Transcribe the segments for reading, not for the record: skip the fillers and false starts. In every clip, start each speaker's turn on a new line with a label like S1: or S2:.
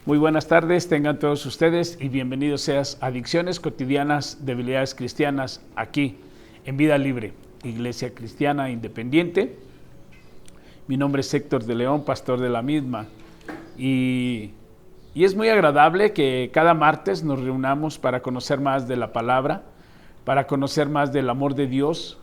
S1: Muy buenas tardes, tengan todos ustedes y bienvenidos seas a Adicciones Cotidianas, Debilidades Cristianas, aquí en Vida Libre, Iglesia Cristiana Independiente. Mi nombre es Héctor de León, pastor de la misma, y es muy agradable que cada martes nos reunamos para conocer más de la palabra, para conocer más del amor de Dios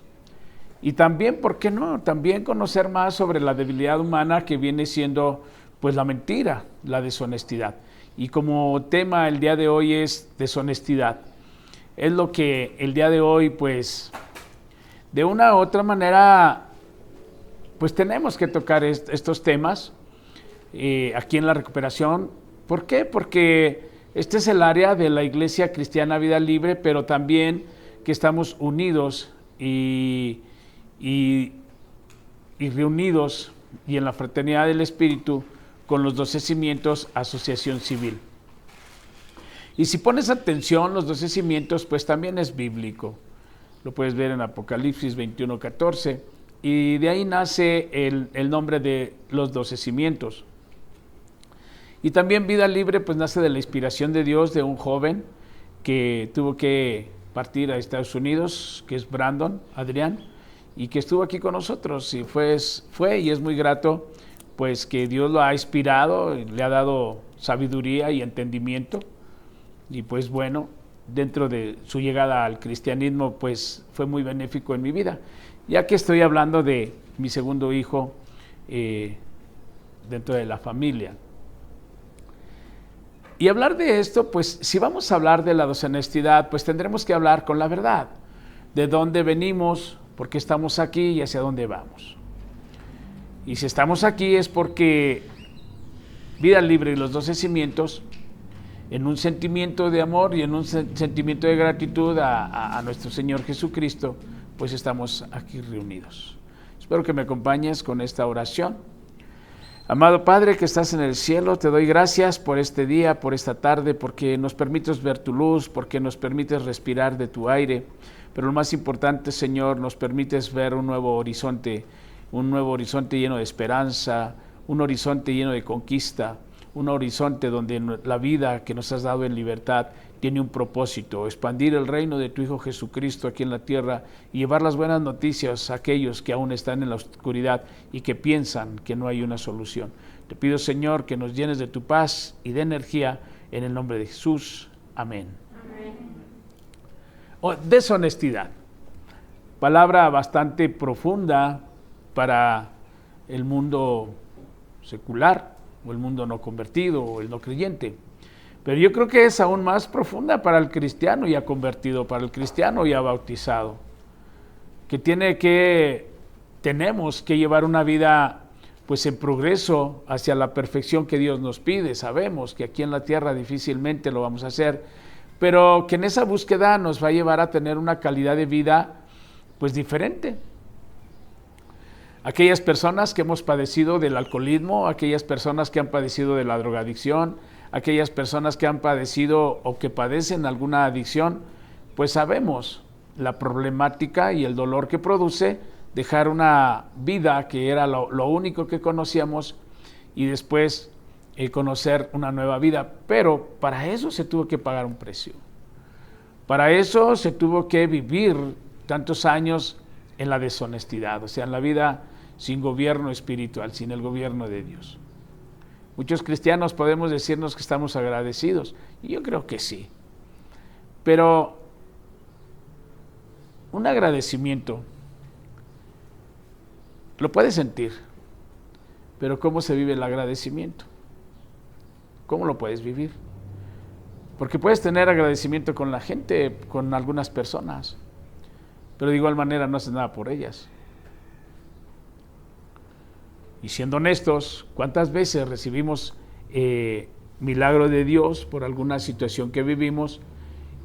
S1: y también, ¿por qué no?, también conocer más sobre la debilidad humana que viene siendo pues la mentira, la deshonestidad. Y como tema el día de hoy es deshonestidad. Es lo que el día de hoy, pues, de una u otra manera, pues tenemos que tocar estos temas aquí en la recuperación. ¿Por qué? Porque este es el área de la Iglesia Cristiana Vida Libre, pero también que estamos unidos y reunidos y en la fraternidad del Espíritu con los 12 cimientos Asociación Civil. Y si pones atención, los 12 cimientos pues también es bíblico. Lo puedes ver en Apocalipsis 21:14 y de ahí nace el nombre de los 12 cimientos. Y también Vida Libre pues nace de la inspiración de Dios de un joven que tuvo que partir a Estados Unidos, que es Brandon Adrián, y que estuvo aquí con nosotros y fue y es muy grato pues que Dios lo ha inspirado, le ha dado sabiduría y entendimiento, y pues bueno, dentro de su llegada al cristianismo pues fue muy benéfico en mi vida, ya que estoy hablando de mi segundo hijo dentro de la familia. Y hablar de esto, pues si vamos a hablar de la deshonestidad, pues tendremos que hablar con la verdad, de dónde venimos, por qué estamos aquí y hacia dónde vamos. Y si estamos aquí es porque Vida Libre y los 12 cimientos, en un sentimiento de amor y en un sentimiento de gratitud a nuestro Señor Jesucristo, pues estamos aquí reunidos. Espero que me acompañes con esta oración. Amado Padre que estás en el cielo, te doy gracias por este día, por esta tarde, porque nos permites ver tu luz, porque nos permites respirar de tu aire, pero lo más importante, Señor, nos permites ver un nuevo horizonte lleno de esperanza, un horizonte lleno de conquista, un horizonte donde la vida que nos has dado en libertad tiene un propósito: expandir el reino de tu Hijo Jesucristo aquí en la tierra y llevar las buenas noticias a aquellos que aún están en la oscuridad y que piensan que no hay una solución. Te pido, Señor, que nos llenes de tu paz y de energía en el nombre de Jesús. Amén. Deshonestidad, palabra bastante profunda para el mundo secular o el mundo no convertido o el no creyente, pero yo creo que es aún más profunda para el cristiano ya convertido, para el cristiano ya bautizado, que tenemos que llevar una vida pues en progreso hacia la perfección que Dios nos pide. Sabemos que aquí en la tierra difícilmente lo vamos a hacer, pero que en esa búsqueda nos va a llevar a tener una calidad de vida pues diferente. Aquellas personas que hemos padecido del alcoholismo, aquellas personas que han padecido de la drogadicción, aquellas personas que han padecido o que padecen alguna adicción, pues sabemos la problemática y el dolor que produce dejar una vida que era lo único que conocíamos y después conocer una nueva vida. Pero para eso se tuvo que pagar un precio. Para eso se tuvo que vivir tantos años en la deshonestidad, o sea, en la vida sin gobierno espiritual, sin el gobierno de Dios. Muchos cristianos podemos decirnos que estamos agradecidos, y yo creo que sí, pero un agradecimiento lo puedes sentir, pero ¿cómo se vive el agradecimiento? ¿Cómo lo puedes vivir? Porque puedes tener agradecimiento con la gente, con algunas personas, pero de igual manera no haces nada por ellas. Y siendo honestos, ¿cuántas veces recibimos milagro de Dios por alguna situación que vivimos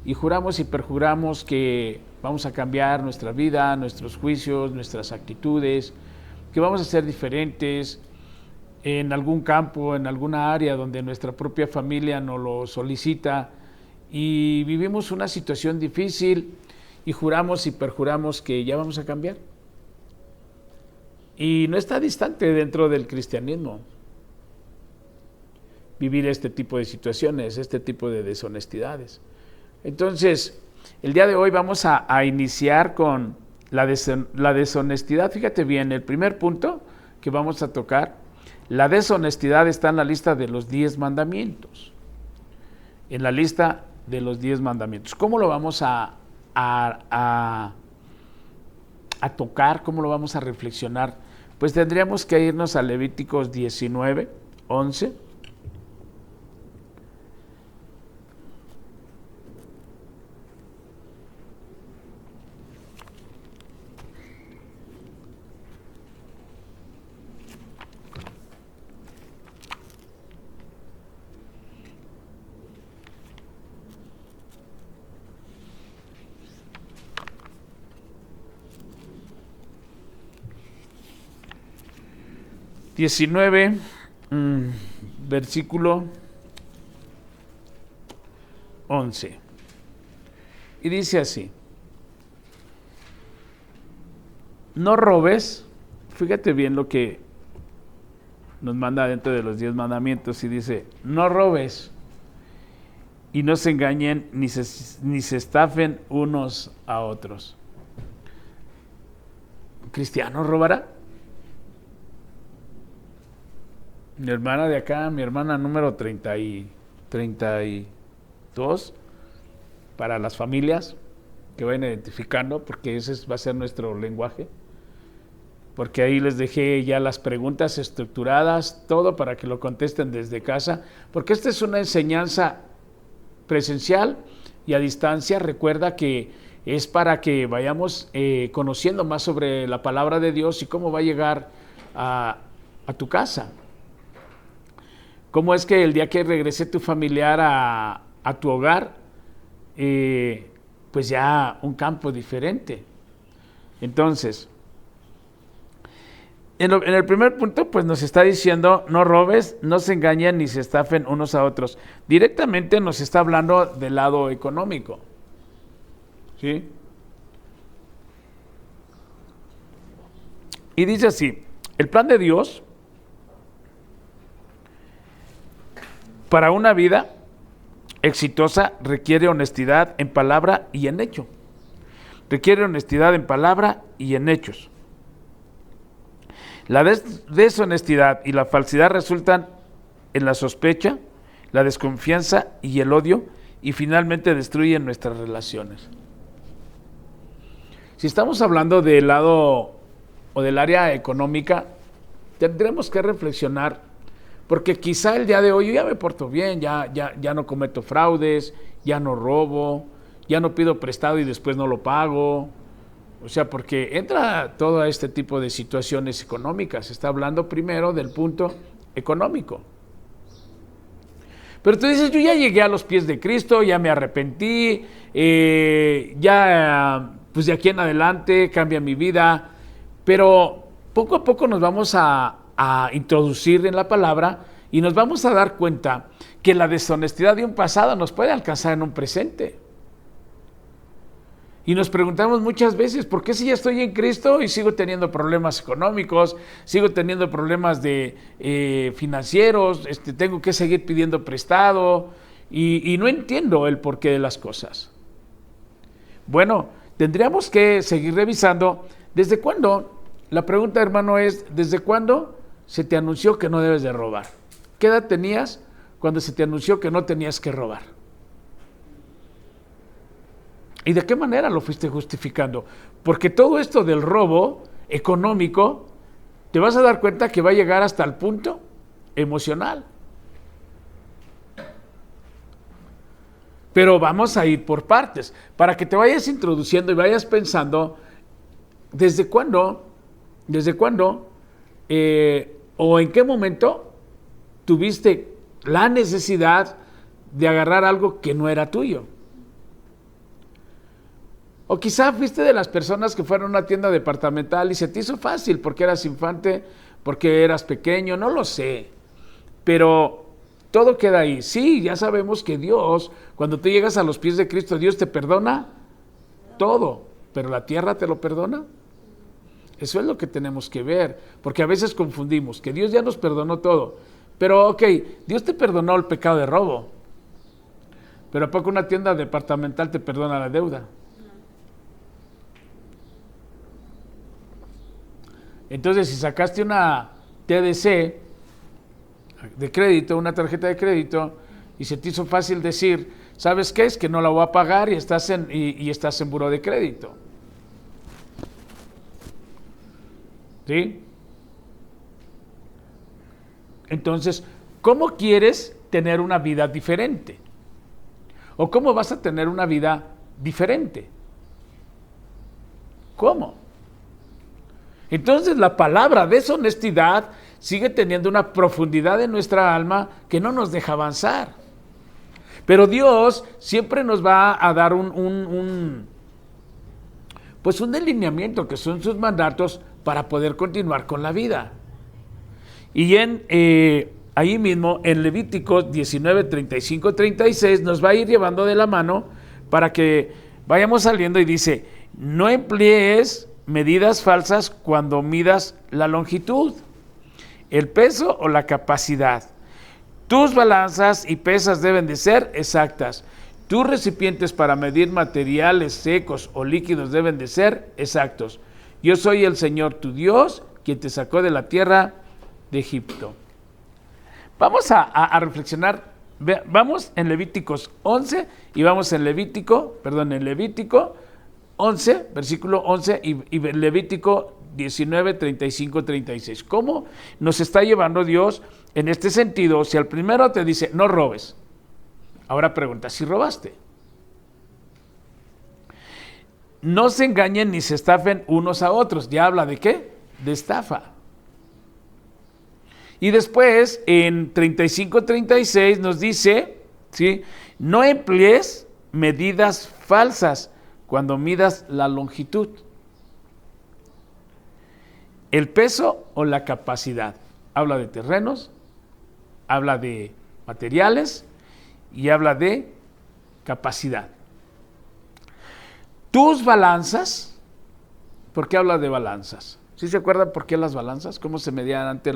S1: y juramos y perjuramos que vamos a cambiar nuestra vida, nuestros juicios, nuestras actitudes, que vamos a ser diferentes en algún campo, en alguna área donde nuestra propia familia nos lo solicita, y vivimos una situación difícil y juramos y perjuramos que ya vamos a cambiar? Y no está distante dentro del cristianismo. vivir este tipo de situaciones, este tipo de deshonestidades. Entonces, el día de hoy vamos a iniciar con la deshonestidad. Fíjate bien, el primer punto que vamos a tocar, la deshonestidad está en la lista de los 10 mandamientos. En la lista de los 10 mandamientos. ¿Cómo lo vamos a tocar? ¿Cómo lo vamos a reflexionar? Pues tendríamos que irnos a Levíticos 19, 11. Versículo 11. Y dice así: no robes. Fíjate bien lo que nos manda dentro de los 10 mandamientos y dice: no robes y no se engañen ni se estafen unos a otros. ¿Cristiano robará? Mi hermana de acá, mi hermana número 32, para las familias que vayan identificando, porque ese va a ser nuestro lenguaje, porque ahí les dejé ya las preguntas estructuradas, todo para que lo contesten desde casa, porque esta es una enseñanza presencial y a distancia. Recuerda que es para que vayamos conociendo más sobre la palabra de Dios y cómo va a llegar a tu casa. ¿Cómo es que el día que regrese tu familiar a tu hogar, pues ya un campo diferente? Entonces, en el primer punto, pues nos está diciendo: no robes, no se engañen ni se estafen unos a otros. Directamente nos está hablando del lado económico, ¿sí? Y dice así: el plan de Dios para una vida exitosa requiere honestidad en palabra y en hecho. Requiere honestidad en palabra y en hechos. La deshonestidad y la falsedad resultan en la sospecha, la desconfianza y el odio, y finalmente destruyen nuestras relaciones. Si estamos hablando del lado o del área económica, tendremos que reflexionar. Porque quizá el día de hoy yo ya me porto bien, ya no cometo fraudes, ya no robo, ya no pido prestado y después no lo pago. O sea, porque entra todo este tipo de situaciones económicas. Se está hablando primero del punto económico. Pero tú dices: yo ya llegué a los pies de Cristo, ya me arrepentí, pues de aquí en adelante cambia mi vida. Pero poco a poco nos vamos a introducir en la palabra y nos vamos a dar cuenta que la deshonestidad de un pasado nos puede alcanzar en un presente. Y nos preguntamos muchas veces: ¿por qué si ya estoy en Cristo y sigo teniendo problemas económicos, sigo teniendo problemas de financieros, tengo que seguir pidiendo prestado y no entiendo el porqué de las cosas? Bueno, tendríamos que seguir revisando. ¿Desde cuándo? La pregunta, hermano, es: ¿desde cuándo se te anunció que no debes de robar? ¿Qué edad tenías cuando se te anunció que no tenías que robar? ¿Y de qué manera lo fuiste justificando? Porque todo esto del robo económico, te vas a dar cuenta que va a llegar hasta el punto emocional. Pero vamos a ir por partes, para que te vayas introduciendo y vayas pensando: ¿desde cuándo o en qué momento tuviste la necesidad de agarrar algo que no era tuyo? O quizá fuiste de las personas que fueron a una tienda departamental y se te hizo fácil porque eras infante, porque eras pequeño, no lo sé. Pero todo queda ahí. Sí, ya sabemos que Dios, cuando tú llegas a los pies de Cristo, Dios te perdona todo, pero ¿la tierra te lo perdona? Eso es lo que tenemos que ver, porque a veces confundimos que Dios ya nos perdonó todo, Pero ok, Dios te perdonó el pecado de robo, pero ¿a poco una tienda departamental te perdona la deuda? Entonces, si sacaste una TDC de crédito, una tarjeta de crédito, y se te hizo fácil decir, ¿sabes qué? Es que no la voy a pagar y estás en buró de crédito. ¿Sí? Entonces, ¿cómo quieres tener una vida diferente? ¿O cómo vas a tener una vida diferente? ¿Cómo? Entonces, la palabra deshonestidad sigue teniendo una profundidad en nuestra alma que no nos deja avanzar. Pero Dios siempre nos va a dar un delineamiento, que son sus mandatos, para poder continuar con la vida. Y ahí mismo, en Levíticos 19, 35, 36, nos va a ir llevando de la mano para que vayamos saliendo, y dice, no emplees medidas falsas cuando midas la longitud, el peso o la capacidad. Tus balanzas y pesas deben de ser exactas. Tus recipientes para medir materiales secos o líquidos deben de ser exactos. Yo soy el Señor tu Dios, quien te sacó de la tierra de Egipto. Vamos a reflexionar. Vamos en Levíticos 11 y vamos en Levítico 11, versículo 11 y Levítico 19, 35, 36. ¿Cómo nos está llevando Dios en este sentido? Si al primero te dice, no robes. Ahora pregunta, ¿si robaste? No se engañen ni se estafen unos a otros. ¿Ya habla de qué? De estafa. Y después, en 35, 36 nos dice, ¿sí? No emplees medidas falsas cuando midas la longitud, el peso o la capacidad. Habla de terrenos, habla de materiales y habla de capacidad. Tus balanzas, ¿por qué habla de balanzas? ¿Sí se acuerdan por qué las balanzas? ¿Cómo se medían antes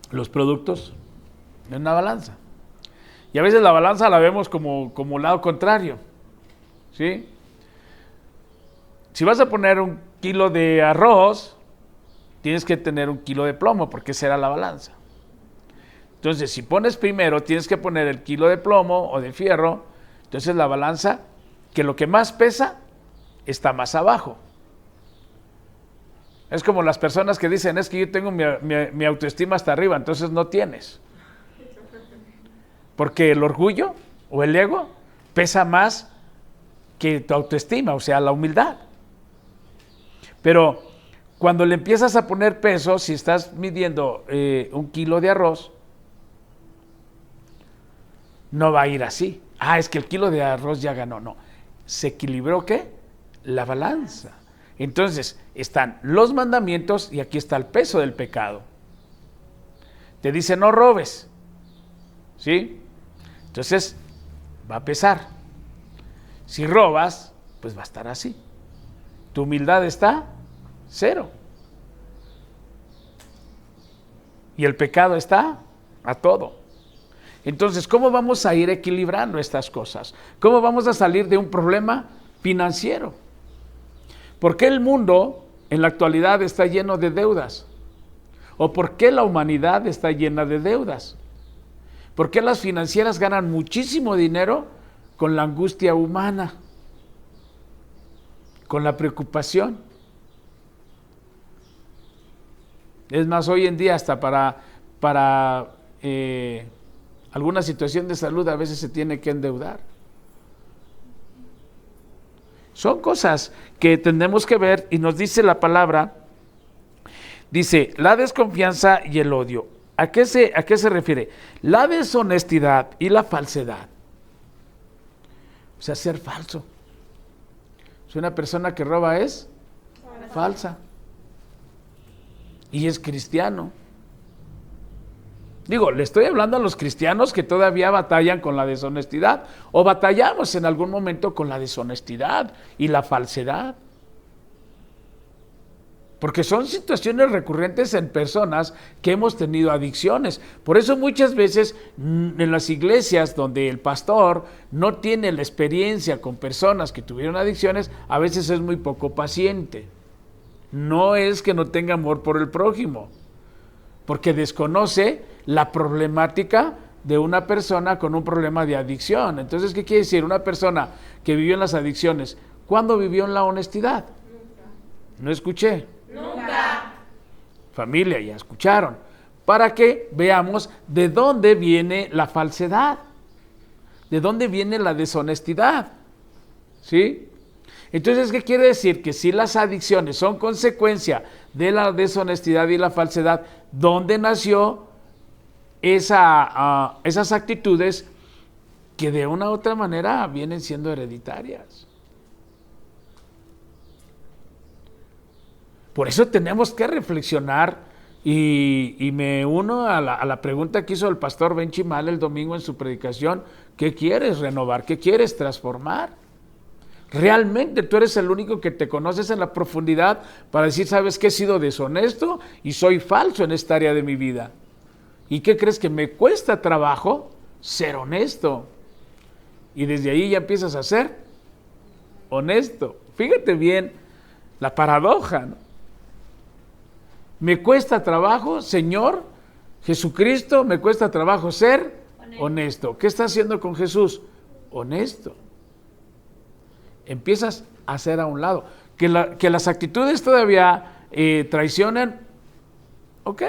S1: los productos? En una balanza. Y a veces la balanza la vemos como lado contrario, ¿sí? Si vas a poner 1 kilo de arroz, tienes que tener 1 kilo de plomo, porque esa era la balanza. Entonces, si pones primero, tienes que poner el kilo de plomo o de fierro. Entonces, la balanza, que lo que más pesa, está más abajo. Es como las personas que dicen, es que yo tengo mi autoestima hasta arriba, entonces no tienes. Porque el orgullo o el ego pesa más que tu autoestima, o sea, la humildad. Pero cuando le empiezas a poner peso, si estás midiendo 1 kilo de arroz, no va a ir así. Es que el kilo de arroz ya ganó. No, se equilibró, ¿qué? La balanza. Entonces, están los mandamientos y aquí está el peso del pecado. Te dice, no robes, ¿sí? Entonces, va a pesar. Si robas, pues va a estar así. Tu humildad está 0. Y el pecado está a todo. Entonces, ¿cómo vamos a ir equilibrando estas cosas? ¿Cómo vamos a salir de un problema financiero? ¿Por qué el mundo en la actualidad está lleno de deudas? ¿O por qué la humanidad está llena de deudas? ¿Por qué las financieras ganan muchísimo dinero con la angustia humana? Con la preocupación. Es más, hoy en día hasta para alguna situación de salud a veces se tiene que endeudar. Son cosas que tenemos que ver, y nos dice la palabra, dice, la desconfianza y el odio. ¿A qué se refiere? La deshonestidad y la falsedad. O sea, ser falso. Si una persona que roba es falsa. Y es cristiano. Digo, le estoy hablando a los cristianos que todavía batallan con la deshonestidad, o batallamos en algún momento con la deshonestidad y la falsedad. porque son situaciones recurrentes en personas que hemos tenido adicciones. Por eso muchas veces en las iglesias donde el pastor no tiene la experiencia con personas que tuvieron adicciones, a veces es muy poco paciente. No es que no tenga amor por el prójimo, porque desconoce la problemática de una persona con un problema de adicción. Entonces, ¿qué quiere decir? Una persona que vivió en las adicciones, ¿cuándo vivió en la honestidad? Nunca. No escuché.
S2: Nunca.
S1: Familia, ya escucharon. Para que veamos de dónde viene la falsedad, de dónde viene la deshonestidad. ¿Sí? Entonces, ¿qué quiere decir? Que si las adicciones son consecuencia de la deshonestidad y la falsedad, ¿dónde nació esas actitudes que de una u otra manera vienen siendo hereditarias? Por eso tenemos que reflexionar y me uno a la pregunta que hizo el pastor Ben Chimal el domingo en su predicación. ¿Qué quieres renovar? ¿Qué quieres transformar? Realmente tú eres el único que te conoces en la profundidad para decir, ¿sabes qué? He sido deshonesto y soy falso en esta área de mi vida. ¿Y qué crees? Que me cuesta trabajo ser honesto. Y desde ahí ya empiezas a ser honesto. Fíjate bien la paradoja, ¿no? Me cuesta trabajo, Señor Jesucristo, me cuesta trabajo ser honesto. ¿Qué estás haciendo con Jesús? Honesto. Empiezas a hacer a un lado. Que las actitudes todavía traicionan, ok,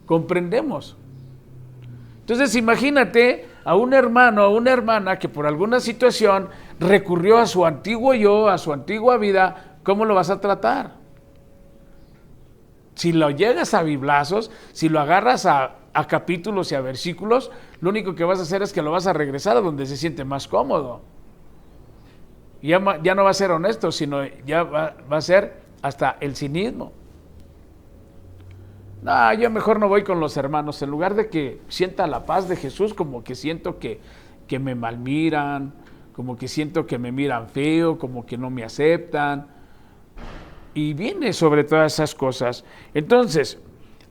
S1: comprendemos. Entonces imagínate a un hermano, a una hermana que por alguna situación recurrió a su antiguo yo, a su antigua vida, ¿cómo lo vas a tratar? Si lo llegas a biblazos, si lo agarras a capítulos y a versículos, lo único que vas a hacer es que lo vas a regresar a donde se siente más cómodo. Ya no va a ser honesto, sino ya va a ser hasta el cinismo. No, yo mejor no voy con los hermanos. En lugar de que sienta la paz de Jesús, como que siento que me malmiran, como que siento que me miran feo, como que no me aceptan. Y viene sobre todas esas cosas. Entonces,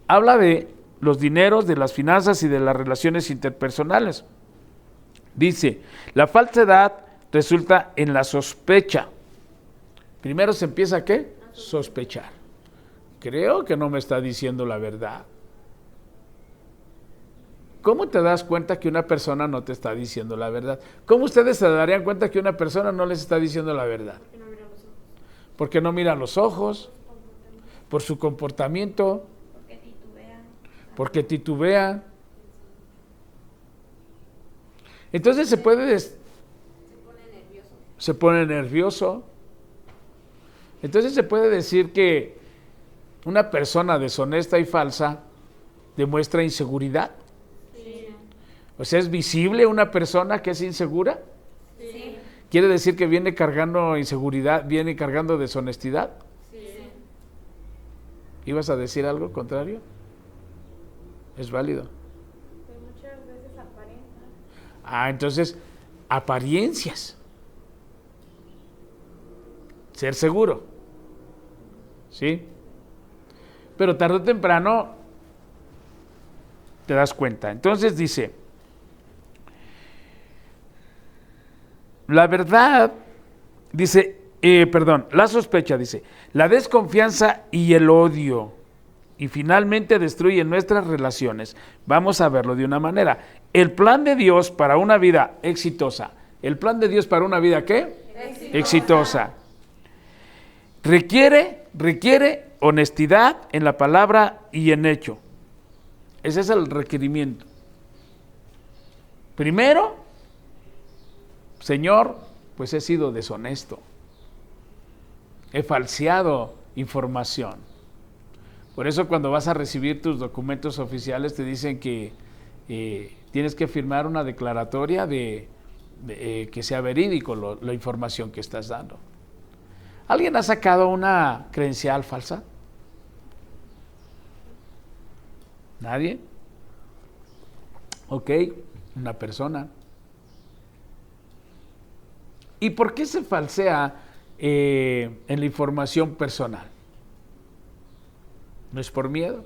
S1: habla de los dineros, de las finanzas y de las relaciones interpersonales. Dice, la falsedad resulta en la sospecha. Primero se empieza ¿a qué? Sospechar. Creo que no me está diciendo la verdad. ¿Cómo te das cuenta que una persona no te está diciendo la verdad? ¿Cómo ustedes se darían cuenta que una persona no les está diciendo la verdad? Porque no mira los ojos, por su comportamiento, porque titubea. Entonces se pone nervioso. Entonces se puede decir que una persona deshonesta y falsa demuestra inseguridad. Sí. O sea, ¿es visible una persona que es insegura? Sí. ¿Quiere decir que viene cargando inseguridad, viene cargando deshonestidad? Sí. ¿Ibas a decir algo contrario? Es válido.
S2: Pero muchas veces aparenta.
S1: Entonces, apariencias. Ser seguro. ¿Sí? Pero tarde o temprano te das cuenta. Entonces dice, la verdad, dice, la sospecha, dice, la desconfianza y el odio, y finalmente destruyen nuestras relaciones. Vamos a verlo de una manera. El plan de Dios para una vida exitosa. ¿El plan de Dios para una vida qué? Exitosa. Requiere honestidad en la palabra y en hecho. Ese es el requerimiento. Primero, Señor, pues he sido deshonesto. He falseado información. Por eso cuando vas a recibir tus documentos oficiales te dicen que tienes que firmar una declaratoria de que sea verídico la información que estás dando. ¿Alguien ha sacado una credencial falsa? ¿Nadie? Ok, una persona. ¿Y por qué se falsea en la información personal? No es por miedo.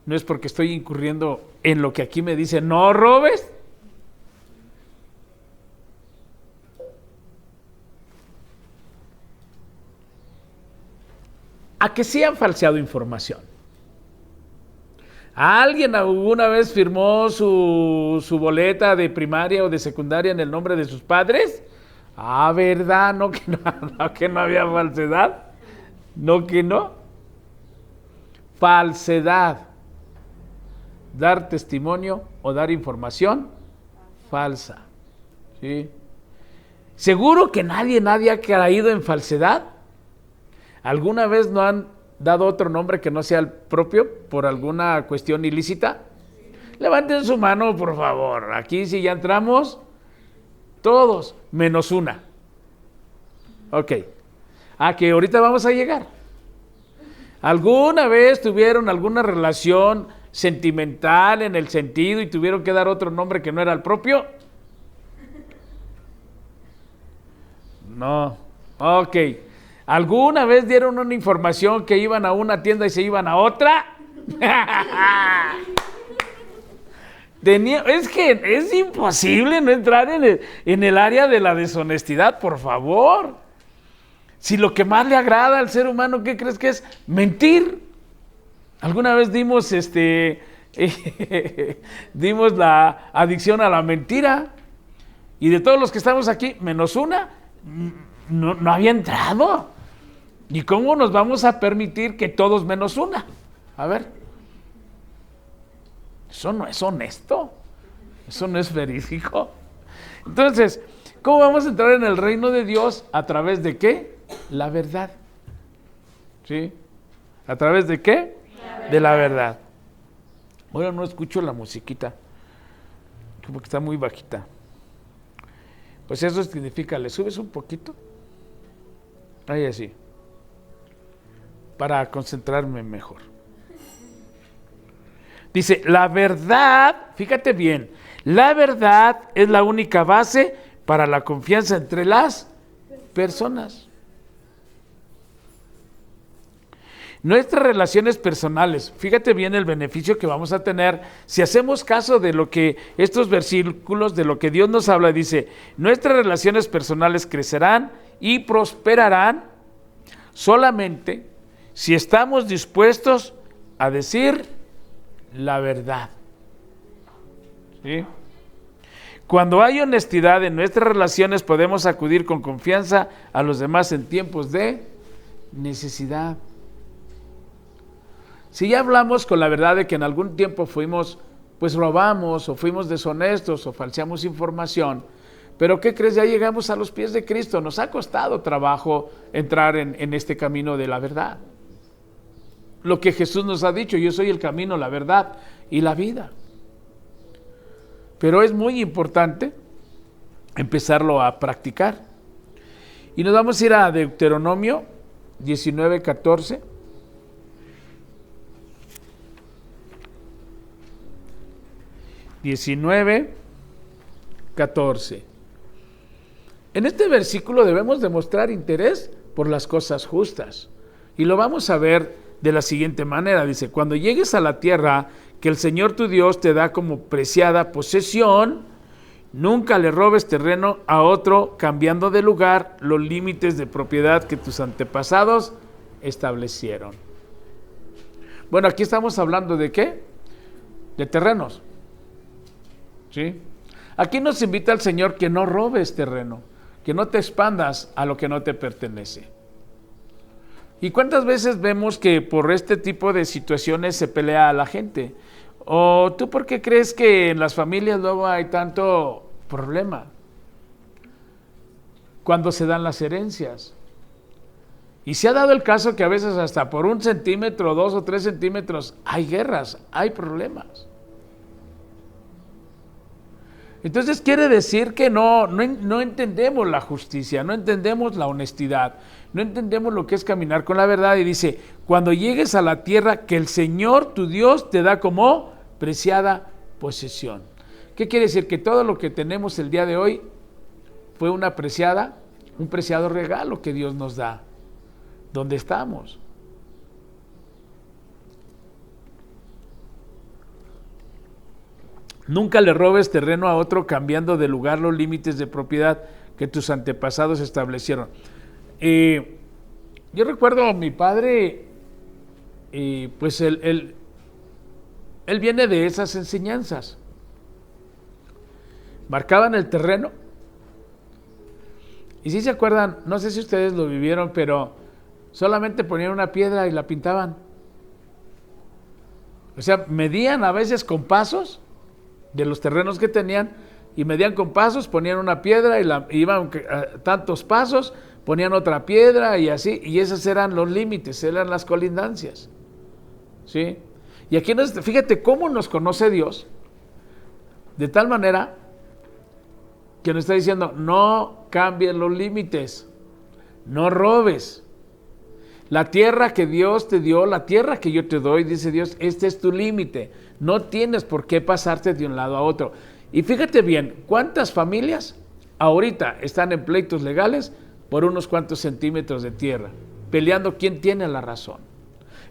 S1: No es porque estoy incurriendo en lo que aquí me dice, no robes. A que sí han falseado información. ¿Alguien alguna vez firmó su boleta de primaria o de secundaria en el nombre de sus padres? Ah, ¿verdad? ¿No que no, no, que no había falsedad? ¿No que no? Falsedad. Dar testimonio o dar información falsa. ¿Sí? ¿Seguro que nadie ha caído en falsedad? ¿Alguna vez no han dado otro nombre que no sea el propio por alguna cuestión ilícita? Levanten su mano, por favor. Aquí sí ya entramos todos, menos una. Ok. Que ahorita vamos a llegar. ¿Alguna vez tuvieron alguna relación sentimental en el sentido y tuvieron que dar otro nombre que no era el propio? No. Ok. ¿Alguna vez dieron una información que iban a una tienda y se iban a otra? Es que es imposible no entrar en el área de la deshonestidad, por favor. Si lo que más le agrada al ser humano, ¿qué crees que es? Mentir. ¿Alguna vez dimos dimos la adicción a la mentira? Y de todos los que estamos aquí, menos una, no había entrado. ¿Y cómo nos vamos a permitir que todos menos una? A ver. Eso no es honesto. Eso no es verídico. Entonces, ¿cómo vamos a entrar en el reino de Dios? ¿A través de qué? La verdad. ¿Sí? ¿A través de qué? De la verdad. Bueno, no escucho la musiquita. Como que está muy bajita. Pues eso significa, ¿le subes un poquito? Ahí así. Para concentrarme mejor. Dice, la verdad, fíjate bien, la verdad es la única base para la confianza entre las personas. Nuestras relaciones personales, fíjate bien el beneficio que vamos a tener si hacemos caso de lo que estos versículos, de lo que Dios nos habla, dice, nuestras relaciones personales crecerán y prosperarán solamente si estamos dispuestos a decir la verdad. ¿Sí? Cuando hay honestidad en nuestras relaciones, podemos acudir con confianza a los demás en tiempos de necesidad. Si ya hablamos con la verdad de que en algún tiempo pues robamos, o fuimos deshonestos, o falseamos información, pero ¿qué crees? Ya llegamos a los pies de Cristo. Nos ha costado trabajo entrar en este camino de la verdad. Lo que Jesús nos ha dicho, yo soy el camino, la verdad y la vida. Pero es muy importante empezarlo a practicar. Y nos vamos a ir a Deuteronomio 19:14. En este versículo debemos demostrar interés por las cosas justas. Y lo vamos a ver de la siguiente manera. Dice, cuando llegues a la tierra que el Señor tu Dios te da como preciada posesión, nunca le robes terreno a otro, cambiando de lugar los límites de propiedad que tus antepasados establecieron. Bueno, aquí estamos hablando ¿de qué? De terrenos. ¿Sí? Aquí nos invita el Señor que no robes terreno, que no te expandas a lo que no te pertenece. ¿Y cuántas veces vemos que por este tipo de situaciones se pelea a la gente? ¿O tú por qué crees que en las familias luego hay tanto problema? Cuando se dan las herencias. Y se ha dado el caso que a veces hasta por 1 centímetro, 2 o 3 centímetros, hay guerras, hay problemas. Entonces quiere decir que no entendemos la justicia, no entendemos la honestidad, no entendemos lo que es caminar con la verdad. Y dice, cuando llegues a la tierra que el Señor tu Dios te da como preciada posesión. ¿Qué quiere decir? Que todo lo que tenemos el día de hoy fue un preciado regalo que Dios nos da. ¿Dónde estamos? Nunca le robes terreno a otro cambiando de lugar los límites de propiedad que tus antepasados establecieron. Yo recuerdo a mi padre, pues él viene de esas enseñanzas. Marcaban el terreno. Y si se acuerdan, no sé si ustedes lo vivieron, pero solamente ponían una piedra y la pintaban. O sea, medían a veces con pasos de los terrenos que tenían, y medían con pasos, ponían una piedra y iban a tantos pasos, ponían otra piedra y así, y esos eran los límites, eran las colindancias. ¿Sí? Y aquí fíjate cómo nos conoce Dios, de tal manera que nos está diciendo, no cambies los límites, no robes. La tierra que Dios te dio, la tierra que yo te doy, dice Dios, este es tu límite. No tienes por qué pasarte de un lado a otro. Y fíjate bien, ¿cuántas familias ahorita están en pleitos legales por unos cuantos centímetros de tierra, peleando quién tiene la razón?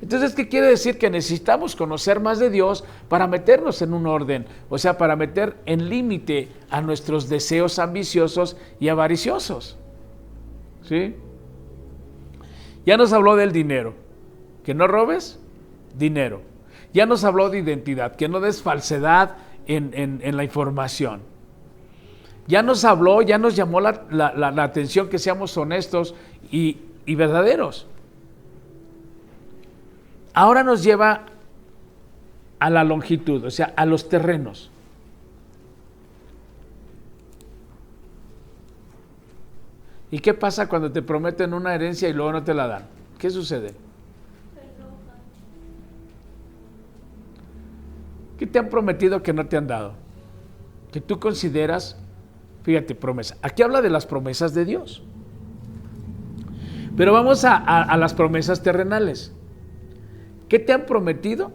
S1: Entonces, ¿qué quiere decir? Que necesitamos conocer más de Dios para meternos en un orden, o sea, para meter en límite a nuestros deseos ambiciosos y avariciosos. ¿Sí? Ya nos habló del dinero, que no robes dinero. Ya nos habló de identidad, que no des falsedad en la información. Ya nos habló, ya nos llamó la atención que seamos honestos y verdaderos. Ahora nos lleva a la longitud, o sea, a los terrenos. ¿Y qué pasa cuando te prometen una herencia y luego no te la dan? ¿Qué sucede? ¿Qué te han prometido que no te han dado? Que tú consideras, fíjate, promesa. Aquí habla de las promesas de Dios. Pero vamos a las promesas terrenales. ¿Qué te han prometido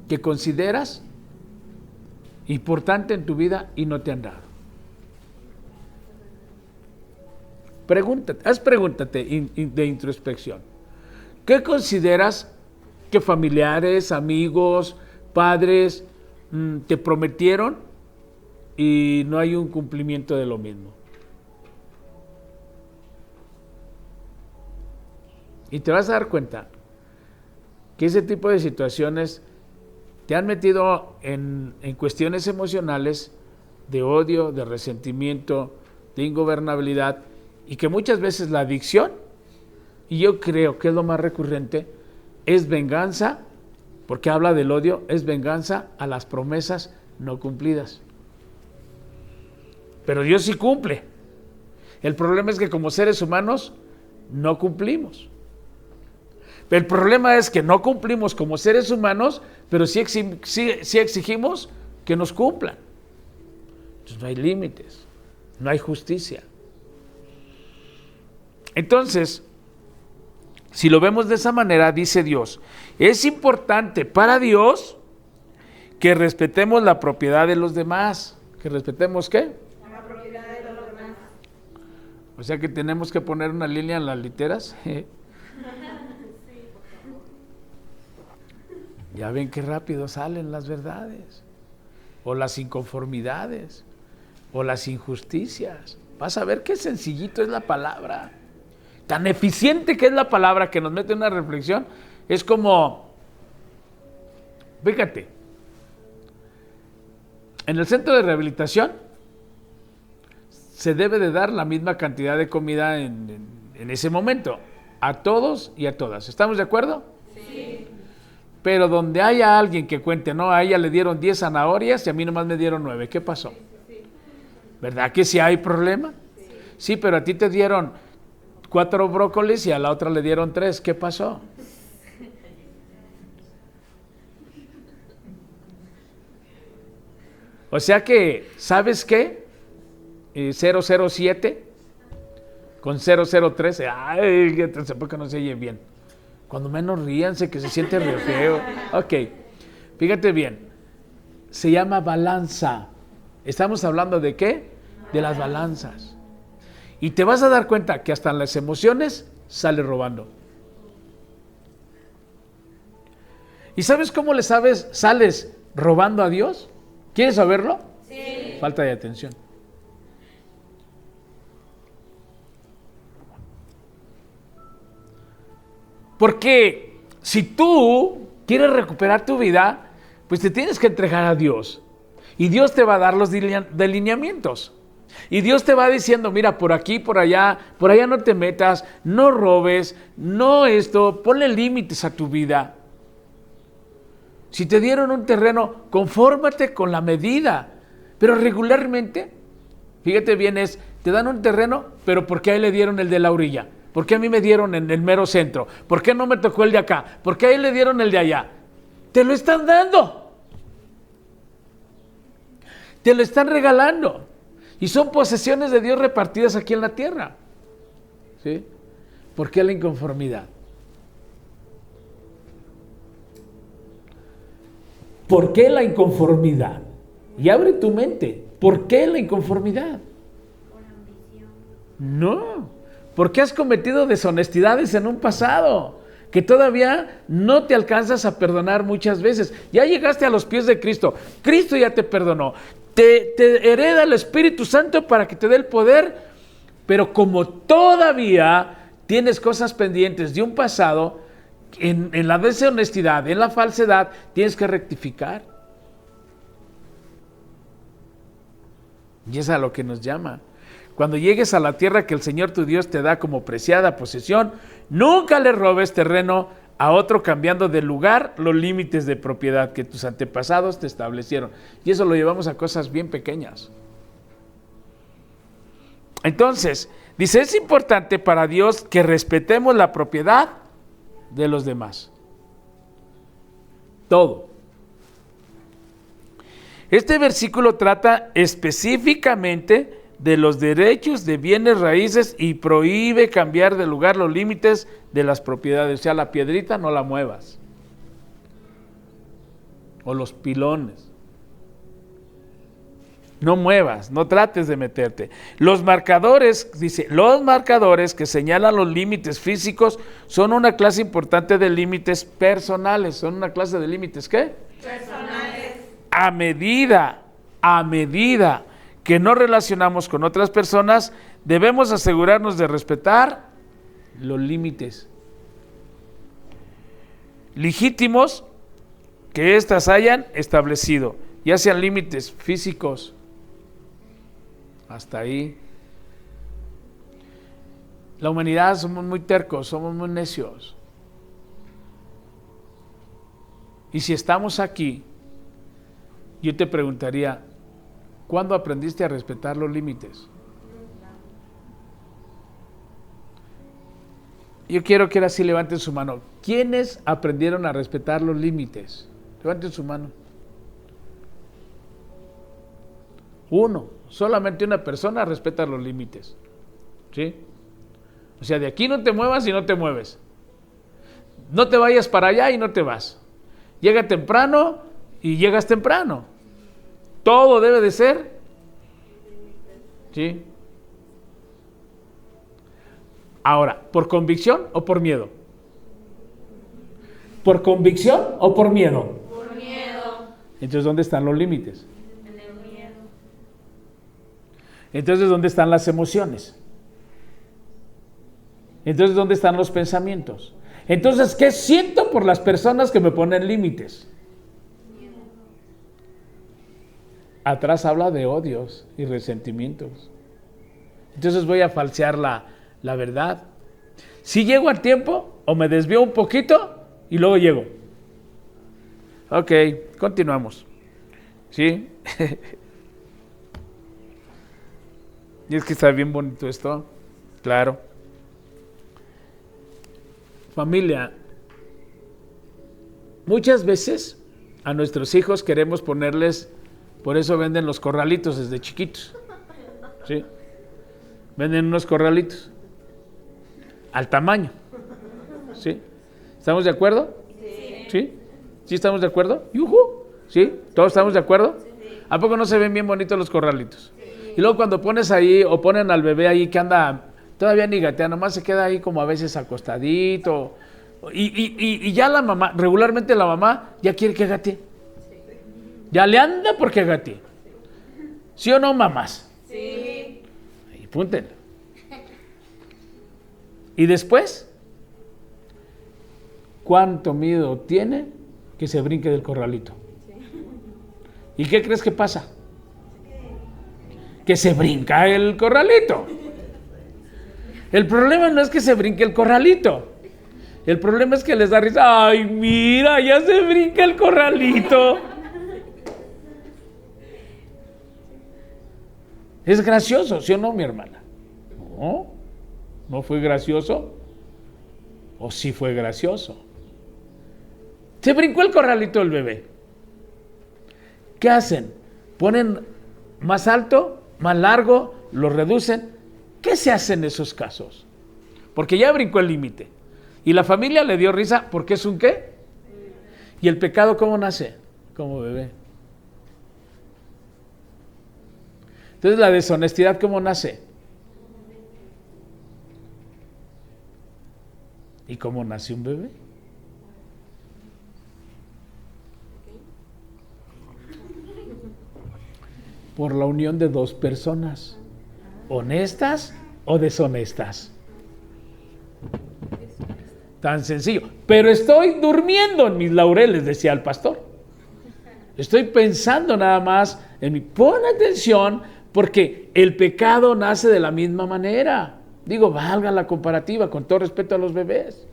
S1: que consideras importante en tu vida y no te han dado? Pregúntate de introspección. ¿Qué consideras que familiares, amigos, padres te prometieron y no hay un cumplimiento de lo mismo? Y te vas a dar cuenta que ese tipo de situaciones te han metido en cuestiones emocionales de odio, de resentimiento, de ingobernabilidad, y que muchas veces la adicción, y yo creo que es lo más recurrente, es venganza, porque habla del odio, es venganza a las promesas no cumplidas. Pero Dios sí cumple. El problema es que como seres humanos no cumplimos. El problema es que no cumplimos como seres humanos, pero sí exigimos que nos cumplan. Entonces no hay límites, no hay justicia. Entonces, si lo vemos de esa manera, dice Dios, es importante para Dios que respetemos la propiedad de los demás. ¿Que respetemos qué?
S2: La propiedad de los demás.
S1: O sea que tenemos que poner una línea en las literas. Ya ven qué rápido salen las verdades, o las inconformidades, o las injusticias. Vas a ver qué sencillito es la palabra. Tan eficiente que es la palabra que nos mete en una reflexión. Es como, fíjate, en el centro de rehabilitación se debe de dar la misma cantidad de comida en ese momento, a todos y a todas. ¿Estamos de acuerdo?
S2: Sí.
S1: Pero donde haya alguien que cuente, no, a ella le dieron 10 zanahorias y a mí nomás me dieron 9, ¿qué pasó? ¿Verdad que sí hay problema? Sí, pero a ti te dieron 4 brócolis y a la otra le dieron 3, ¿qué pasó? O sea que, ¿sabes qué? 007 con 003, ay, porque no se oye bien. Cuando menos ríanse, que se siente re feo. Ok, fíjate bien, se llama balanza. ¿Estamos hablando de qué? De las balanzas. Y te vas a dar cuenta que hasta en las emociones sale robando. ¿Y sabes cómo sales robando a Dios? ¿Quieres saberlo?
S2: Sí.
S1: Falta de atención. Porque si tú quieres recuperar tu vida, pues te tienes que entregar a Dios. Y Dios te va a dar los delineamientos. Y Dios te va diciendo, mira, por aquí, por allá no te metas, no robes, no esto, ponle límites a tu vida. Si te dieron un terreno, confórmate con la medida. Pero regularmente, fíjate bien, te dan un terreno, pero ¿por qué a él le dieron el de la orilla? ¿Por qué a mí me dieron en el mero centro? ¿Por qué no me tocó el de acá? ¿Por qué a él le dieron el de allá? Te lo están dando. Te lo están regalando. Y son posesiones de Dios repartidas aquí en la tierra. ¿Sí? ¿Por qué la inconformidad? ¿Por qué la inconformidad? Y abre tu mente. ¿Por qué la inconformidad?
S2: Por ambición.
S1: No. Porque has cometido deshonestidades en un pasado que todavía no te alcanzas a perdonar muchas veces. Ya llegaste a los pies de Cristo. Cristo ya te perdonó. Te hereda el Espíritu Santo para que te dé el poder, pero como todavía tienes cosas pendientes de un pasado, en la deshonestidad, en la falsedad, tienes que rectificar. Y es a lo que nos llama. Cuando llegues a la tierra que el Señor tu Dios te da como preciada posesión, nunca le robes terreno a otro cambiando de lugar los límites de propiedad que tus antepasados te establecieron. Y eso lo llevamos a cosas bien pequeñas. Entonces, dice, es importante para Dios que respetemos la propiedad de los demás. Todo. Este versículo trata específicamente de los derechos de bienes raíces y prohíbe cambiar de lugar los límites de las propiedades. O sea, la piedrita no la muevas. O los pilones. No muevas, no trates de meterte. Los marcadores, dice, los marcadores que señalan los límites físicos son una clase importante de límites personales. Son una clase de límites, ¿qué?
S2: Personales.
S1: A medida que nos relacionamos con otras personas, debemos asegurarnos de respetar los límites legítimos que éstas hayan establecido, ya sean límites físicos, hasta ahí. La humanidad somos muy tercos, somos muy necios. Y si estamos aquí, yo te preguntaría, ¿cuándo aprendiste a respetar los límites? Yo quiero que ahora sí levanten su mano. ¿Quiénes aprendieron a respetar los límites? Levanten su mano. Solamente una persona respeta los límites. ¿Sí? O sea, de aquí no te muevas y no te mueves. No te vayas para allá y no te vas. Llega temprano y llegas temprano. Todo debe de ser. ¿Sí? Ahora, ¿por convicción o por miedo? ¿Por convicción o por miedo?
S2: Por miedo.
S1: Entonces, ¿dónde están los límites?
S2: En el miedo.
S1: Entonces, ¿dónde están las emociones? Entonces, ¿dónde están los pensamientos? Entonces, ¿qué siento por las personas que me ponen límites? Atrás habla de odios y resentimientos. Entonces voy a falsear la verdad. Si llego a tiempo o me desvío un poquito y luego llego. Ok, continuamos. ¿Sí? Y es que está bien bonito esto. Claro. Familia, muchas veces a nuestros hijos queremos ponerles, por eso venden los corralitos desde chiquitos. ¿Sí? Venden unos corralitos al tamaño. ¿Sí? ¿Estamos de acuerdo?
S2: Sí.
S1: ¿Sí? ¿Sí estamos de acuerdo? ¡Yujú! ¿Sí? ¿Todos estamos de acuerdo?
S2: Sí.
S1: ¿A poco no se ven bien bonitos los corralitos? Sí. Y luego cuando pones ahí o ponen al bebé ahí que anda todavía ni gatea, nomás se queda ahí como a veces acostadito. Y ya la mamá, regularmente la mamá ya quiere que gatee. Ya le anda porque gaté. ¿Sí o no, mamás?
S2: Sí.
S1: Y púntenlo. Y después, ¿cuánto miedo tiene que se brinque del corralito? ¿Y qué crees que pasa? Que se brinca el corralito. El problema no es que se brinque el corralito. El problema es que les da risa. ¡Ay, mira! Ya se brinca el corralito. Es gracioso, ¿sí o no, mi hermana? No, no fue gracioso. ¿O sí fue gracioso? Se brincó el corralito del bebé. ¿Qué hacen? ¿Ponen más alto, más largo, lo reducen? ¿Qué se hace en esos casos? Porque ya brincó el límite. Y la familia le dio risa porque es un ¿qué? ¿Y el pecado cómo nace? Como bebé. Entonces la deshonestidad ¿cómo nace? ¿Y cómo nace un bebé? Por la unión de dos personas, honestas o deshonestas. Tan sencillo. Pero estoy durmiendo en mis laureles, decía el pastor. Estoy pensando nada más en mi... Pon atención, porque el pecado nace de la misma manera. Digo, valga la comparativa, con todo respeto a los bebés.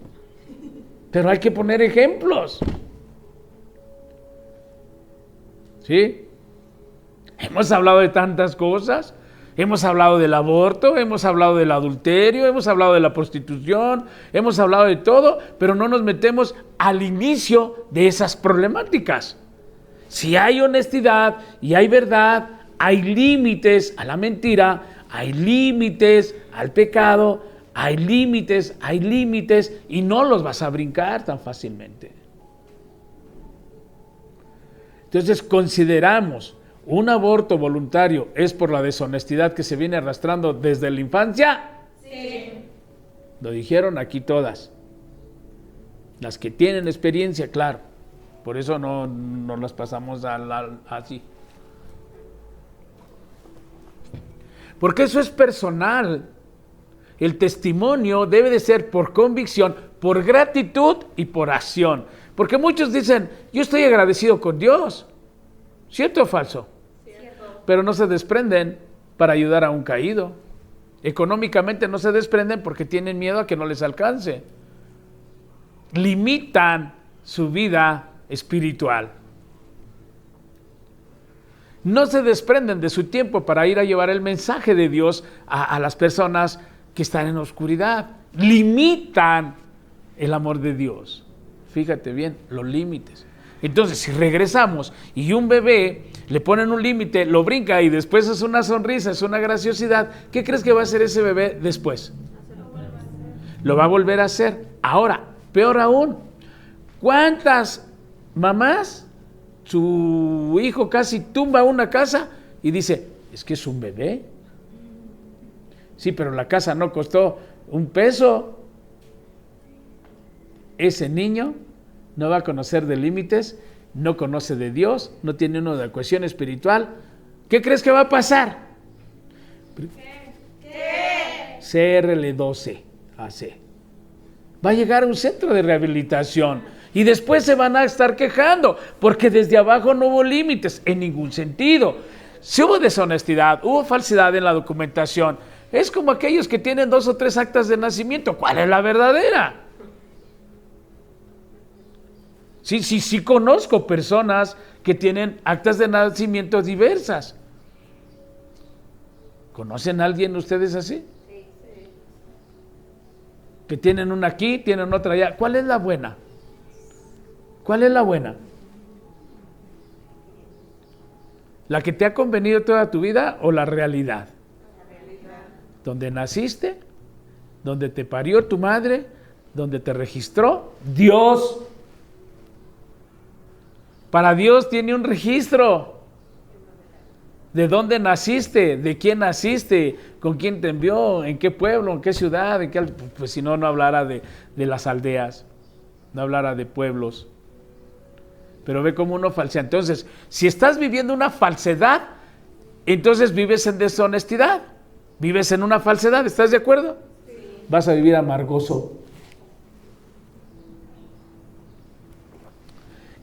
S1: Pero hay que poner ejemplos. ¿Sí? Hemos hablado de tantas cosas. Hemos hablado del aborto, hemos hablado del adulterio, hemos hablado de la prostitución, hemos hablado de todo, pero no nos metemos al inicio de esas problemáticas. Si hay honestidad y hay verdad, hay límites a la mentira, hay límites al pecado, hay límites y no los vas a brincar tan fácilmente. Entonces consideramos un aborto voluntario es por la deshonestidad que se viene arrastrando desde la infancia.
S2: Sí.
S1: Lo dijeron aquí todas. Las que tienen experiencia, claro. Por eso no las pasamos así. Porque eso es personal. El testimonio debe de ser por convicción, por gratitud y por acción. Porque muchos dicen, yo estoy agradecido con Dios. ¿Cierto o falso?
S2: Cierto.
S1: Pero no se desprenden para ayudar a un caído. Económicamente no se desprenden porque tienen miedo a que no les alcance. Limitan su vida espiritual. No se desprenden de su tiempo para ir a llevar el mensaje de Dios a las personas que están en oscuridad. Limitan el amor de Dios. Fíjate bien, los límites. Entonces, si regresamos y un bebé le ponen un límite, lo brinca y después es una sonrisa, es una graciosidad, ¿qué crees que va a hacer ese bebé después? Lo va a volver a hacer. Ahora, peor aún, ¿cuántas mamás su hijo casi tumba una casa y dice, es que es un bebé? Sí, pero la casa no costó un peso. Ese niño no va a conocer de límites, no conoce de Dios, no tiene uno de cohesión espiritual. ¿Qué crees que va a pasar?
S2: ¿Qué?
S1: CRL12 AC. Va a llegar a un centro de rehabilitación y después se van a estar quejando porque desde abajo no hubo límites en ningún sentido. Si hubo deshonestidad, hubo falsedad en la documentación, es como aquellos que tienen 2 o 3 actas de nacimiento. ¿Cuál es la verdadera? Sí, conozco personas que tienen actas de nacimiento diversas. ¿Conocen a alguien ustedes así?
S2: Sí.
S1: Que tienen una aquí, tienen otra allá. ¿Cuál es la buena? ¿Cuál es la buena? ¿La que te ha convenido toda tu vida o la realidad?
S2: La realidad.
S1: Donde naciste, donde te parió tu madre, donde te registró Dios. Para Dios tiene un registro. ¿De dónde naciste? ¿De quién naciste? ¿Con quién te envió? ¿En qué pueblo? ¿En qué ciudad? Pues si no hablara de las aldeas, no hablara de pueblos. pero ve cómo uno falsea. Entonces, si estás viviendo una falsedad, entonces vives en deshonestidad, vives en una falsedad, ¿estás de acuerdo? Sí. Vas a vivir amargoso.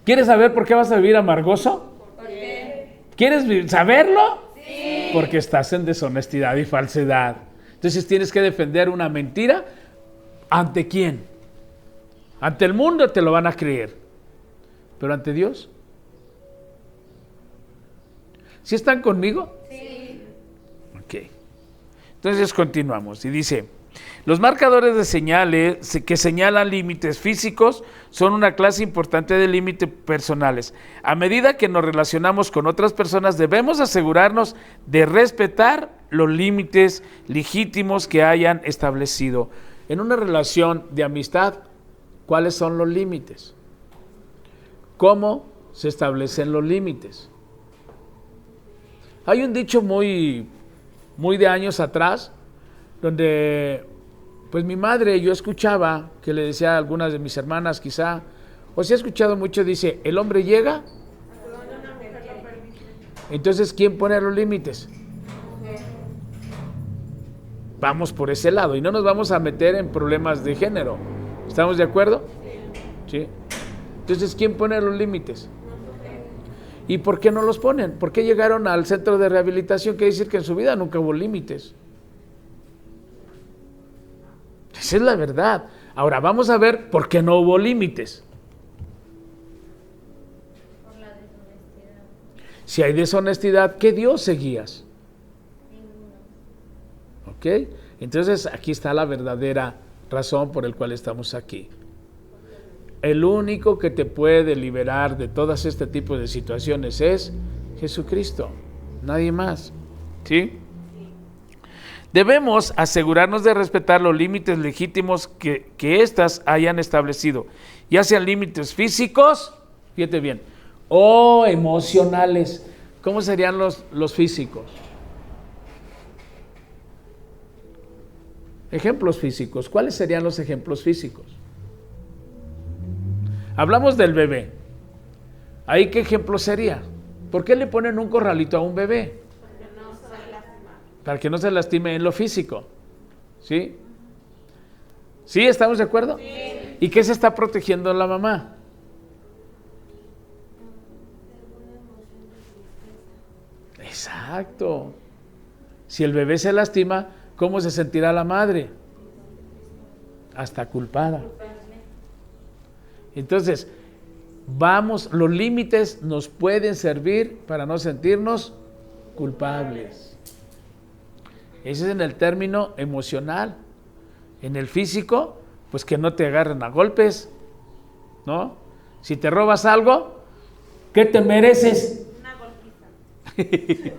S1: ¿Quieres saber por qué vas a vivir amargoso?
S2: ¿Por qué?
S1: ¿Quieres saberlo?
S2: Sí.
S1: Porque estás en deshonestidad y falsedad. Entonces tienes que defender una mentira. ¿Ante quién? Ante el mundo te lo van a creer, pero ante Dios. ¿Sí están conmigo?
S2: Sí.
S1: Ok. Entonces continuamos y dice: los marcadores de señales que señalan límites físicos son una clase importante de límites personales. A medida que nos relacionamos con otras personas, debemos asegurarnos de respetar los límites legítimos que hayan establecido. En una relación de amistad, ¿cuáles son los límites? ¿Cómo se establecen los límites? Hay un dicho muy de años atrás, donde pues mi madre, yo escuchaba que le decía a algunas de mis hermanas quizá, o si he escuchado mucho, dice: el hombre llega. Entonces, ¿quién pone los límites? Vamos por ese lado y no nos vamos a meter en problemas de género. ¿Estamos de acuerdo? Sí. Entonces, ¿quién pone los límites? ¿Y por qué no los ponen? ¿Por qué llegaron al centro de rehabilitación? Quiere decir que en su vida nunca hubo límites. Esa es la verdad. Ahora vamos a ver por qué no hubo límites.
S2: Por la deshonestidad.
S1: Si hay deshonestidad, ¿qué Dios seguías?
S2: Ninguno.
S1: ¿Ok? Entonces aquí está la verdadera razón por la cual estamos aquí. El único que te puede liberar de todas este tipo de situaciones es Jesucristo, nadie más. ¿Sí? Debemos asegurarnos de respetar los límites legítimos que éstas hayan establecido, ya sean límites físicos, fíjate bien, o emocionales. ¿Cómo serían los físicos? Ejemplos físicos. ¿Cuáles serían los ejemplos físicos? Hablamos del bebé. ¿Ahí qué ejemplo sería? ¿Por qué le ponen un corralito a un bebé? Para que no se lastime en lo físico. ¿Sí? ¿Sí? ¿Estamos de acuerdo? Sí. ¿Y qué se está protegiendo la mamá? Exacto. Si el bebé se lastima, ¿cómo se sentirá la madre? Hasta culpada. Entonces, los límites nos pueden servir para no sentirnos culpables. Ese es en el término emocional. En el físico, pues que no te agarren a golpes, ¿no? Si te robas algo, ¿qué te mereces?
S2: Una golpiza.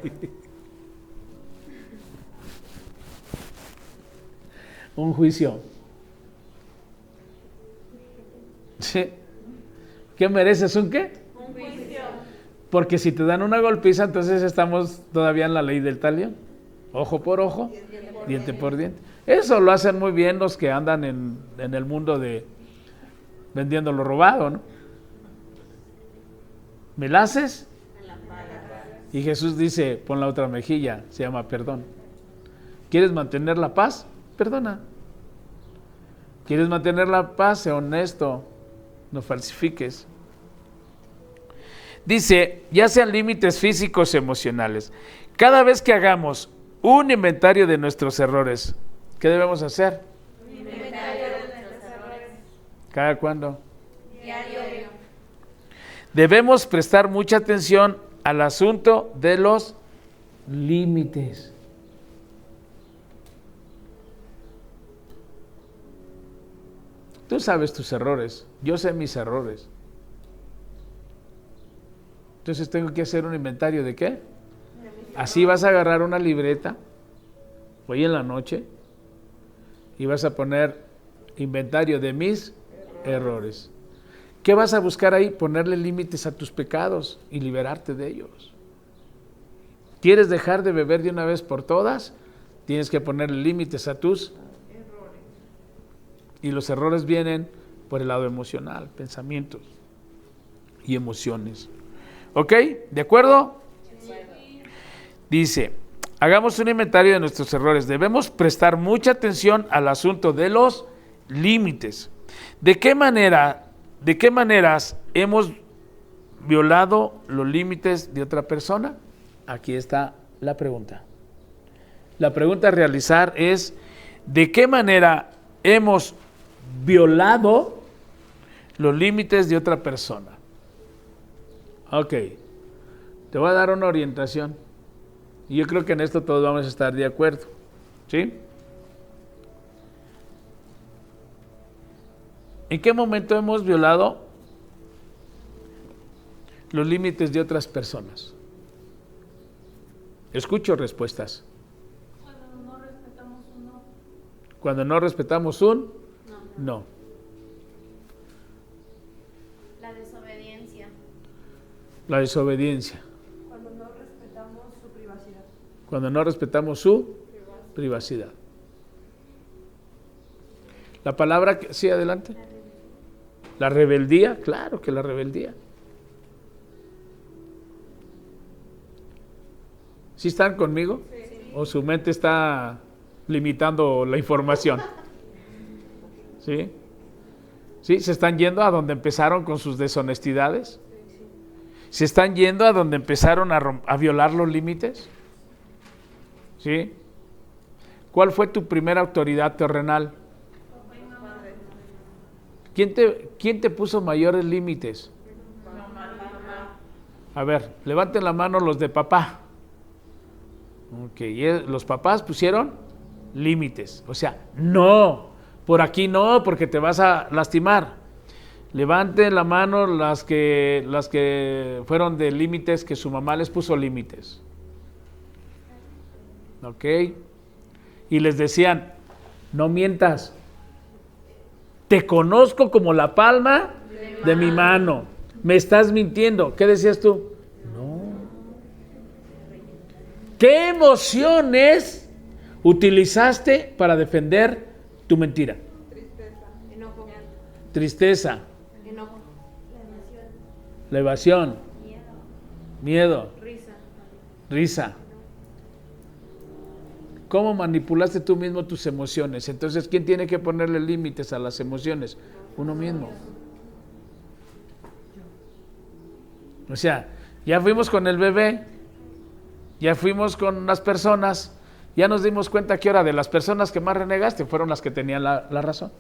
S1: Un juicio. ¿Sí? ¿Qué mereces? ¿Un qué?
S2: Un juicio.
S1: Porque si te dan una golpiza, entonces estamos todavía en la ley del talión. Ojo por ojo, diente por diente. Eso lo hacen muy bien los que andan en el mundo de vendiendo lo robado, ¿no? ¿Me la haces? Y Jesús dice: pon la otra mejilla, se llama perdón. ¿Quieres mantener la paz? Perdona. ¿Quieres mantener la paz? Sé honesto, no falsifiques. Dice, ya sean límites físicos o emocionales. Cada vez que hagamos un inventario de nuestros errores, ¿qué debemos hacer?
S2: Un inventario de nuestros errores.
S1: ¿Cada cuándo?
S2: Diario.
S1: Debemos prestar mucha atención al asunto de los límites. Tú sabes tus errores, yo sé mis errores. Entonces tengo que hacer un inventario ¿de qué? Así vas a agarrar una libreta hoy en la noche y vas a poner inventario de mis errores. ¿Qué vas a buscar ahí? Ponerle límites a tus pecados y liberarte de ellos. ¿Quieres dejar de beber de una vez por todas? Tienes que ponerle límites a tus errores. Y los errores vienen por el lado emocional, pensamientos. y emociones. ¿Ok? ¿De acuerdo? Dice, hagamos un inventario de nuestros errores. Debemos prestar mucha atención al asunto de los límites. ¿De qué maneras hemos violado los límites de otra persona? Aquí está la pregunta. La pregunta a realizar es, ¿de qué manera hemos violado los límites de otra persona? Ok, te voy a dar una orientación. Y yo creo que en esto todos vamos a estar de acuerdo. ¿Sí? ¿En qué momento hemos violado los límites de otras personas? Escucho respuestas.
S2: Cuando no respetamos un no.
S1: Cuando no respetamos un no.
S2: La desobediencia.
S1: La desobediencia.
S3: Cuando no respetamos su privacidad.
S1: Cuando no respetamos su privacidad. La palabra que... Sí, adelante. La rebeldía, claro que la rebeldía. ¿Sí están conmigo?
S3: Sí.
S1: ¿O su mente está limitando la información? ¿Sí? ¿Sí? ¿Se están yendo a donde empezaron con sus deshonestidades? ¿Se están yendo a donde empezaron a violar los límites? ¿Sí? ¿Cuál fue tu primera autoridad terrenal? ¿Quién te puso mayores límites? A ver, levanten la mano los de papá. Ok, los papás pusieron límites. O sea, no, por aquí no, porque te vas a lastimar. Levanten la mano las que fueron de límites, que su mamá les puso límites. Ok. Y les decían, no mientas. Te conozco como la palma de mi mano. Me estás mintiendo. ¿Qué decías tú? No. ¿Qué emociones utilizaste para defender tu mentira?
S3: Enojo.
S1: Tristeza,
S3: Enojo.
S1: la evasión, miedo,
S3: Risa.
S1: risa. ¿Cómo manipulaste tú mismo tus emociones? Entonces, ¿quién tiene que ponerle límites a las emociones? Uno mismo. O sea, ya fuimos con el bebé, ya fuimos con las personas, ya nos dimos cuenta que ahora de las personas que más renegaste fueron las que tenían la razón.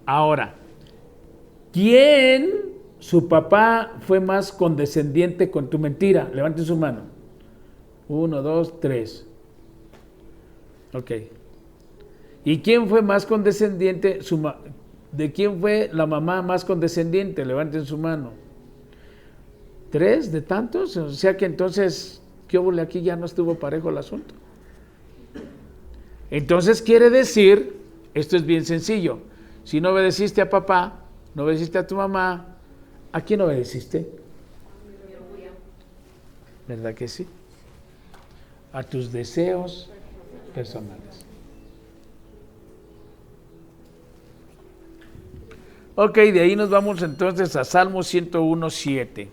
S1: Ahora, ¿quién, su papá, fue más condescendiente con tu mentira? Levanten su mano. 1, 2, 3. Ok. ¿Y quién fue más condescendiente? ¿De quién fue la mamá más condescendiente? Levanten su mano. 3 de tantos. O sea que entonces, ¿qué hubo aquí? Ya no estuvo parejo el asunto. Entonces quiere decir, esto es bien sencillo. Si no obedeciste a papá, no obedeciste a tu mamá, ¿a quién obedeciste? ¿Verdad que sí? A tus deseos personales. Ok, de ahí nos vamos entonces a Salmo 101:7.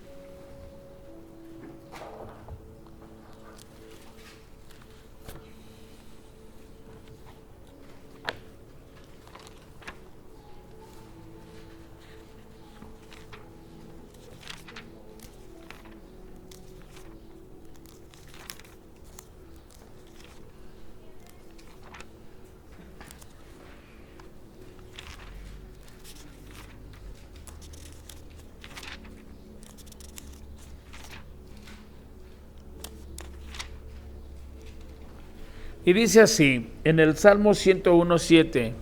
S1: Y dice así, en el Salmo 101:7,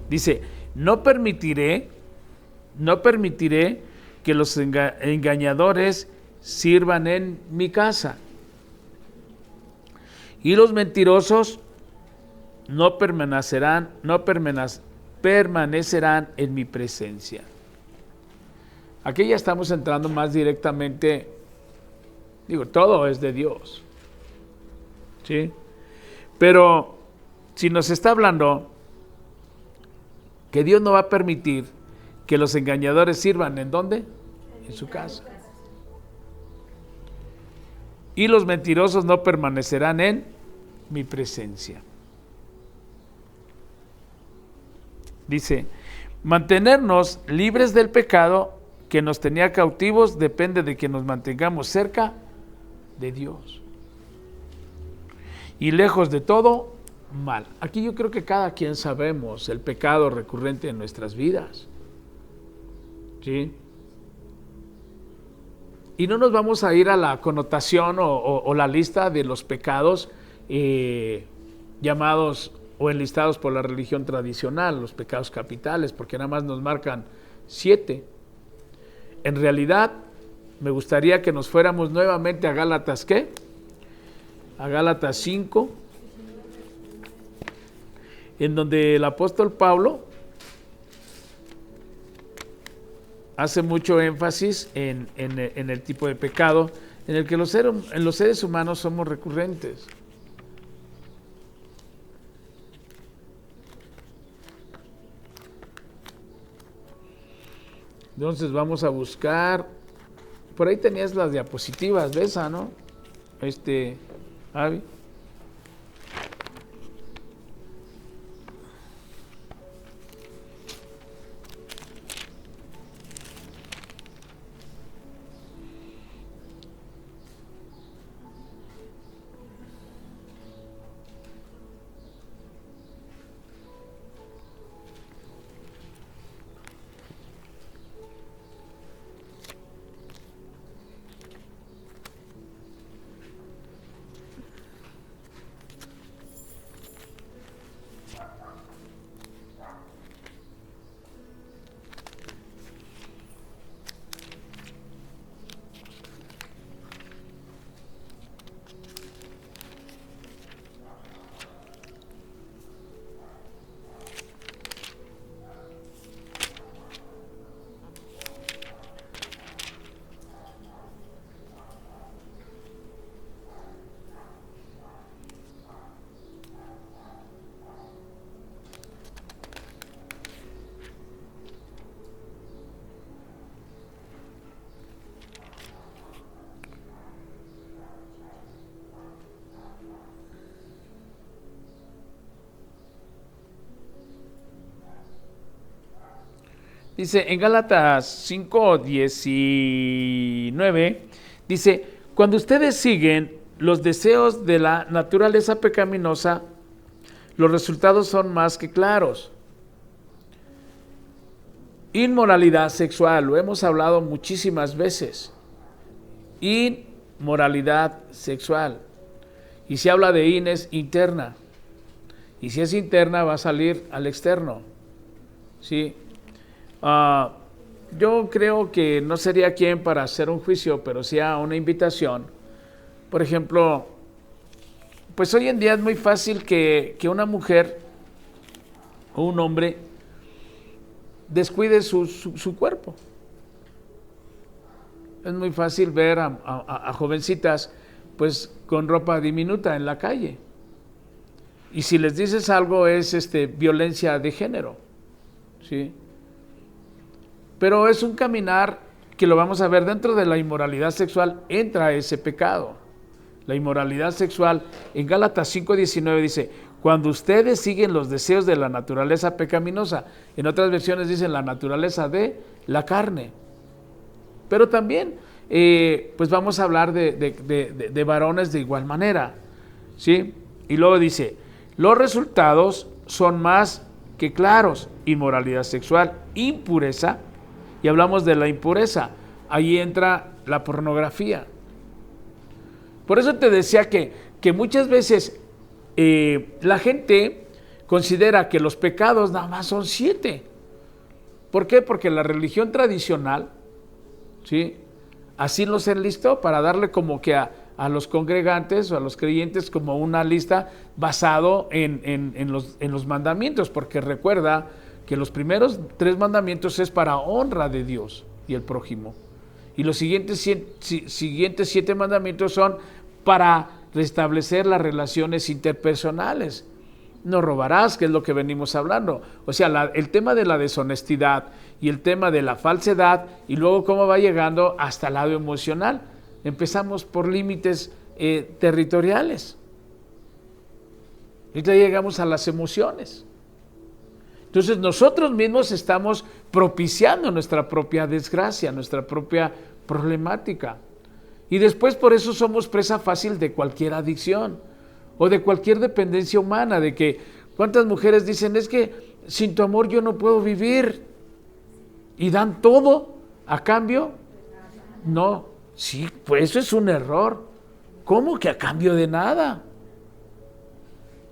S1: dice, no permitiré que los engañadores sirvan en mi casa. Y los mentirosos no permanecerán en mi presencia. Aquí ya estamos entrando más directamente, todo es de Dios. ¿Sí? Pero si nos está hablando que Dios no va a permitir que los engañadores sirvan, ¿en dónde? En su casa. Y los mentirosos no permanecerán en mi presencia. Dice, mantenernos libres del pecado que nos tenía cautivos depende de que nos mantengamos cerca de Dios y lejos de todo mal. Aquí yo creo que cada quien sabemos el pecado recurrente en nuestras vidas, ¿sí? Y no nos vamos a ir a la connotación o la lista de los pecados llamados o enlistados por la religión tradicional, los pecados capitales, porque nada más nos marcan 7. En realidad, me gustaría que nos fuéramos nuevamente a Gálatas, ¿qué? A Gálatas 5, en donde el apóstol Pablo hace mucho énfasis en el tipo de pecado en el que los seres humanos somos recurrentes. Entonces vamos a buscar, por ahí tenías las diapositivas de esa, ¿no? Avi. Dice en Gálatas 5:19, dice, cuando ustedes siguen los deseos de la naturaleza pecaminosa, los resultados son más que claros. Inmoralidad sexual, lo hemos hablado muchísimas veces. Inmoralidad sexual. Y si habla de es interna. Y si es interna va a salir al externo. ¿Sí? Yo creo que no sería quien para hacer un juicio, pero sí a una invitación. Por ejemplo, pues hoy en día es muy fácil que una mujer o un hombre descuide su cuerpo. Es muy fácil ver a jovencitas pues con ropa diminuta en la calle. Y si les dices algo es violencia de género, ¿sí? Pero es un caminar que lo vamos a ver dentro de la inmoralidad sexual, entra ese pecado. La inmoralidad sexual, en Gálatas 5:19 dice, cuando ustedes siguen los deseos de la naturaleza pecaminosa, en otras versiones dicen la naturaleza de la carne. Pero también, pues vamos a hablar de varones de igual manera, ¿sí? Y luego dice, los resultados son más que claros, inmoralidad sexual, impureza, y hablamos de la impureza, ahí entra la pornografía. Por eso te decía que muchas veces la gente considera que los pecados nada más son 7. ¿Por qué? Porque la religión tradicional, ¿sí?, así los enlistó para darle como que a los congregantes o a los creyentes como una lista basado en los mandamientos, porque recuerda que los primeros 3 mandamientos es para honra de Dios y el prójimo. Y los siguientes 7 mandamientos son para restablecer las relaciones interpersonales. no robarás, que es lo que venimos hablando. O sea, el tema de la deshonestidad y el tema de la falsedad, y luego cómo va llegando hasta el lado emocional. Empezamos por límites territoriales. Y ya llegamos a las emociones. Entonces nosotros mismos estamos propiciando nuestra propia desgracia, nuestra propia problemática. Y después por eso somos presa fácil de cualquier adicción o de cualquier dependencia humana, de que cuántas mujeres dicen, es que sin tu amor yo no puedo vivir, y dan todo a cambio. No, sí, pues eso es un error. ¿Cómo que a cambio de nada?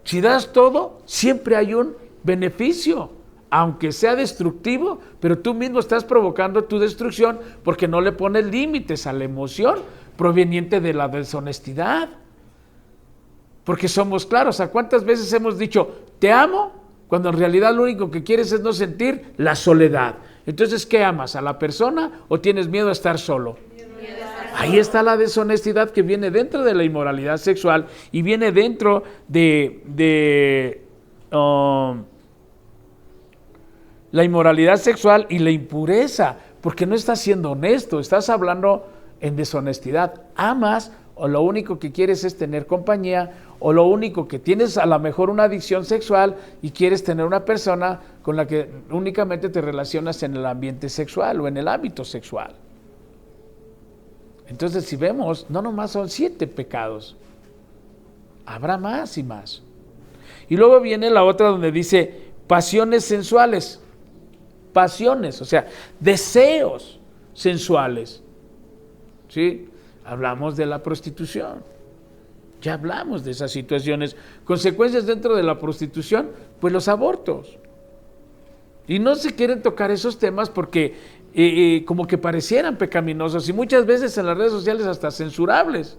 S1: Si das todo, siempre hay un beneficio, aunque sea destructivo, pero tú mismo estás provocando tu destrucción porque no le pones límites a la emoción proveniente de la deshonestidad. Porque somos claros, ¿a cuántas veces hemos dicho te amo? Cuando en realidad lo único que quieres es no sentir la soledad. Entonces, ¿qué amas? ¿A la persona o tienes miedo a estar solo? Ahí está la deshonestidad que viene dentro de la inmoralidad sexual y viene dentro de la inmoralidad sexual y la impureza, porque no estás siendo honesto, estás hablando en deshonestidad. Amas o lo único que quieres es tener compañía, o lo único que tienes a lo mejor una adicción sexual y quieres tener una persona con la que únicamente te relacionas en el ambiente sexual o en el ámbito sexual. Entonces, si vemos, no nomás son 7 pecados, habrá más y más. Y luego viene la otra donde dice pasiones sensuales, pasiones, o sea, deseos sensuales, ¿sí? Hablamos de la prostitución, ya hablamos de esas situaciones. Consecuencias dentro de la prostitución, pues los abortos. Y no se quieren tocar esos temas porque como que parecieran pecaminosos y muchas veces en las redes sociales hasta censurables.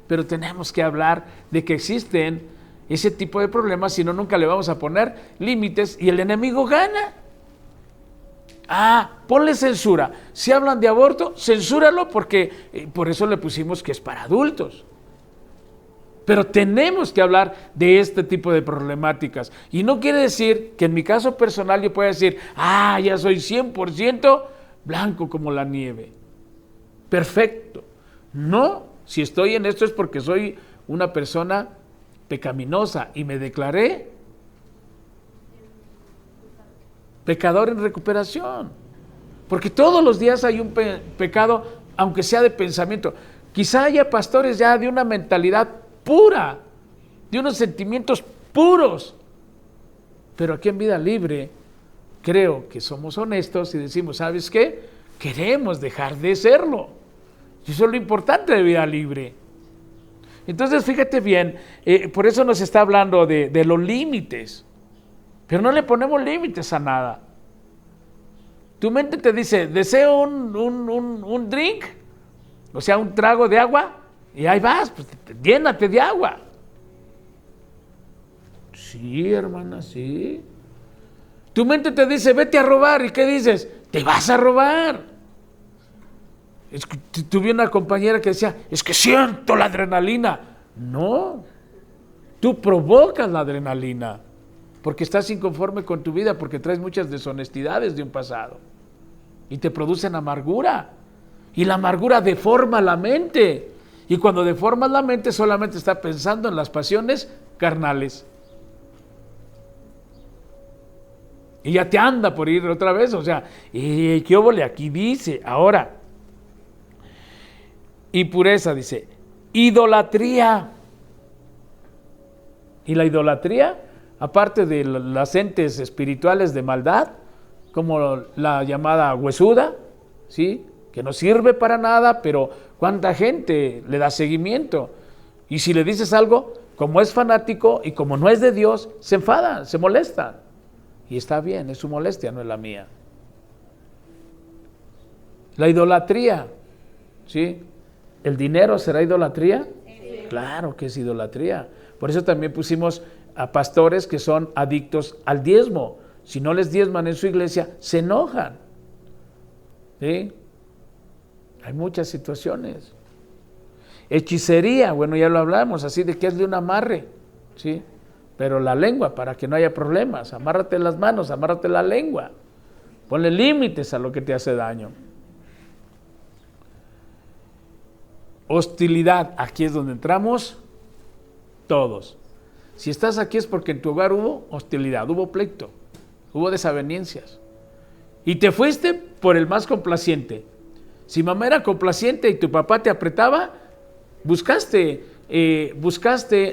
S1: Pero tenemos que hablar de que existen ese tipo de problemas, si no nunca le vamos a poner límites y el enemigo gana. Ponle censura. Si hablan de aborto, censúralo porque por eso le pusimos que es para adultos. Pero tenemos que hablar de este tipo de problemáticas. Y no quiere decir que en mi caso personal yo pueda decir, ya soy 100% blanco como la nieve. Perfecto. No, si estoy en esto es porque soy una persona pecaminosa y me declaré pecador en recuperación. Porque todos los días hay un pecado, aunque sea de pensamiento. Quizá haya pastores ya de una mentalidad pura, de unos sentimientos puros. Pero aquí en Vida Libre creo que somos honestos y decimos, ¿sabes qué? Queremos dejar de serlo. Y eso es lo importante de Vida Libre. Entonces, fíjate bien, por eso nos está hablando de los límites. Pero no le ponemos límites a nada. Tu mente te dice, deseo un drink, o sea, un trago de agua, y ahí vas, pues llénate de agua. Sí, hermana, sí. Tu mente te dice, vete a robar, ¿y qué dices? Te vas a robar. Es que tuve una compañera que decía, es que siento la adrenalina. No, tú provocas la adrenalina, porque estás inconforme con tu vida, porque traes muchas deshonestidades de un pasado, y te producen amargura, y la amargura deforma la mente. Y cuando deformas la mente solamente está pensando en las pasiones carnales. Y ya te anda por ir otra vez, o sea, ¿qué óvole? Aquí dice, ahora, impureza, dice, idolatría. Y la idolatría, aparte de las entes espirituales de maldad, como la llamada huesuda, ¿sí?, que no sirve para nada, pero cuánta gente le da seguimiento. Y si le dices algo, como es fanático y como no es de Dios, se enfada, se molesta. Y está bien, es su molestia, no es la mía. La idolatría, ¿sí? ¿El dinero será idolatría? Sí. Claro que es idolatría. Por eso también pusimos a pastores que son adictos al diezmo. Si no les diezman en su iglesia, se enojan. ¿Sí? Hay muchas situaciones. Hechicería, bueno, ya lo hablamos, así de que es de un amarre, ¿sí? pero la lengua, para que no haya problemas. Amárrate las manos, amárrate la lengua. Ponle límites a lo que te hace daño. Hostilidad, aquí es donde entramos todos. Si estás aquí es porque en tu hogar hubo hostilidad, hubo pleito, hubo desavenencias. Y te fuiste por el más complaciente. Si mamá era complaciente y tu papá te apretaba, buscaste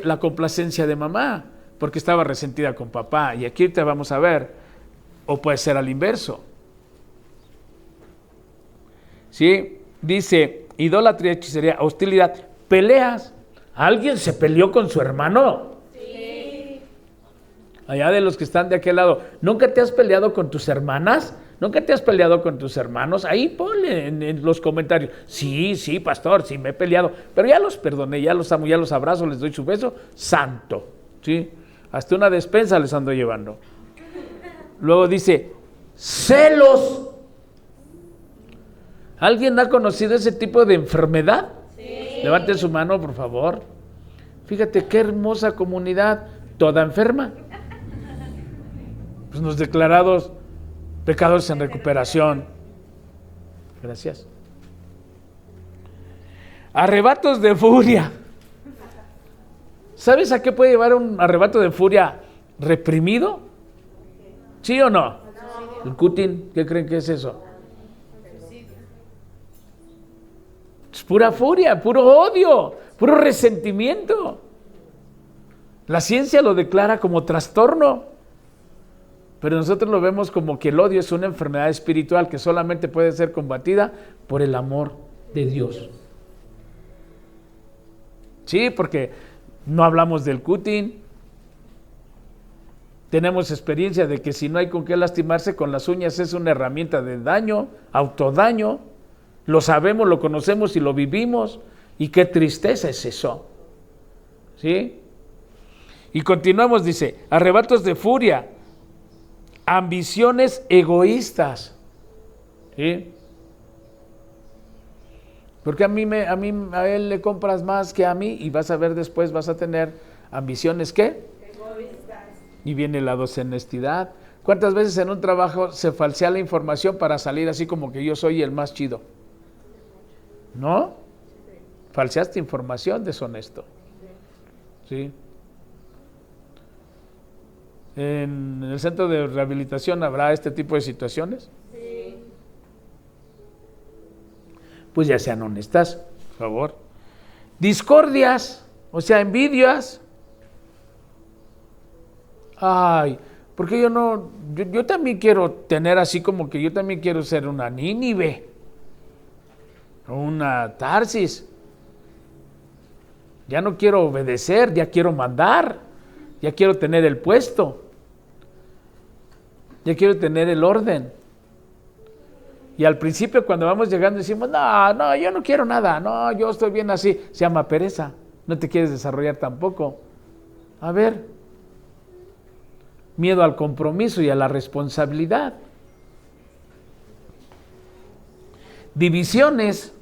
S1: la complacencia de mamá, porque estaba resentida con papá. Y aquí te vamos a ver, o puede ser al inverso. ¿Sí? Dice, idolatría, hechicería, hostilidad, peleas. ¿Alguien se peleó con su hermano?
S2: Sí.
S1: Allá de los que están de aquel lado, ¿nunca te has peleado con tus hermanas? ¿Nunca te has peleado con tus hermanos? Ahí ponle en los comentarios. Sí, pastor, sí me he peleado, pero ya los perdoné, ya los amo, ya los abrazo, les doy su beso santo. ¿Sí? Hasta una despensa les ando llevando. Luego dice, celos. ¿Alguien ha conocido ese tipo de enfermedad? Sí. Levanten su mano, por favor. Fíjate qué hermosa comunidad, toda enferma. Pues los declarados pecadores en recuperación. Gracias. Arrebatos de furia. ¿Sabes a qué puede llevar un arrebato de furia reprimido? ¿Sí o no? El cutting, ¿qué creen que es eso? Es pura furia, puro odio, puro resentimiento. La ciencia lo declara como trastorno, pero nosotros lo vemos como que el odio es una enfermedad espiritual que solamente puede ser combatida por el amor de Dios. Sí, porque no hablamos del cutting. Tenemos experiencia de que si no hay con qué lastimarse, con las uñas es una herramienta de daño, autodaño. Lo sabemos, lo conocemos y lo vivimos. Y qué tristeza es eso. ¿Sí? Y continuamos, dice, arrebatos de furia, ambiciones egoístas. ¿Sí? Porque a él le compras más que a mí y vas a ver después, vas a tener ambiciones, ¿qué? Egoístas. Y viene la deshonestidad. ¿Cuántas veces en un trabajo se falsea la información para salir así como que yo soy el más chido? ¿No? Falseaste información, deshonesto. ¿Sí? ¿En el centro de rehabilitación habrá este tipo de situaciones? Sí. Pues ya sean honestas, por favor. Discordias, o sea, envidias. Ay, porque yo también quiero tener así como que yo también quiero ser una Nínive, una Tarsis. Ya no quiero obedecer, ya quiero mandar, ya quiero tener el puesto, ya quiero tener el orden. Y al principio cuando vamos llegando decimos, no, yo no quiero nada, no, yo estoy bien así. Se llama pereza, no te quieres desarrollar tampoco. A ver, miedo al compromiso y a la responsabilidad. Divisiones,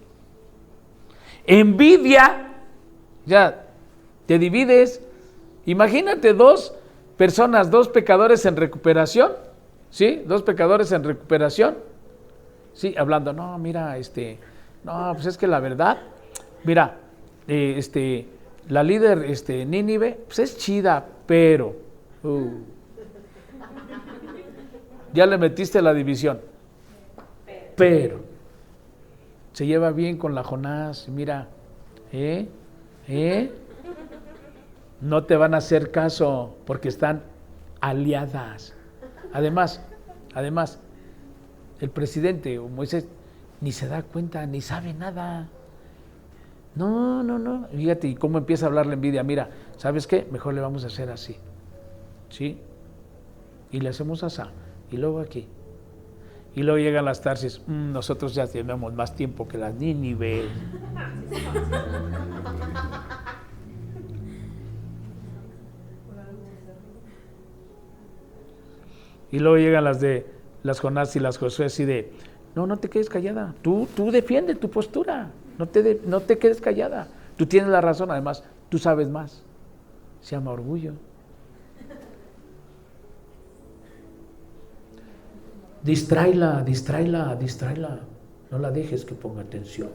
S1: envidia, ya te divides. Imagínate dos personas, dos pecadores en recuperación, ¿sí? Dos pecadores en recuperación. Sí, hablando, no, mira, no, pues es que la verdad, mira, la líder, Nínive, pues es chida, pero, ya le metiste la división, pero, se lleva bien con la Jonás, mira, no te van a hacer caso porque están aliadas. Además, el presidente o Moisés ni se da cuenta, ni sabe nada. No. Fíjate, ¿y cómo empieza a hablar la envidia? Mira, ¿sabes qué? Mejor le vamos a hacer así. ¿Sí? Y le hacemos así. Y luego aquí. Y luego llegan las Tarsis. Nosotros ya tenemos más tiempo que las Nínive. Y luego llegan las Jonás y las Josué así de, no te quedes callada, tú defiende tu postura, no te quedes callada, tú tienes la razón, además, tú sabes más. Se llama orgullo. Distráela, distráela, distráela. No la dejes que ponga atención.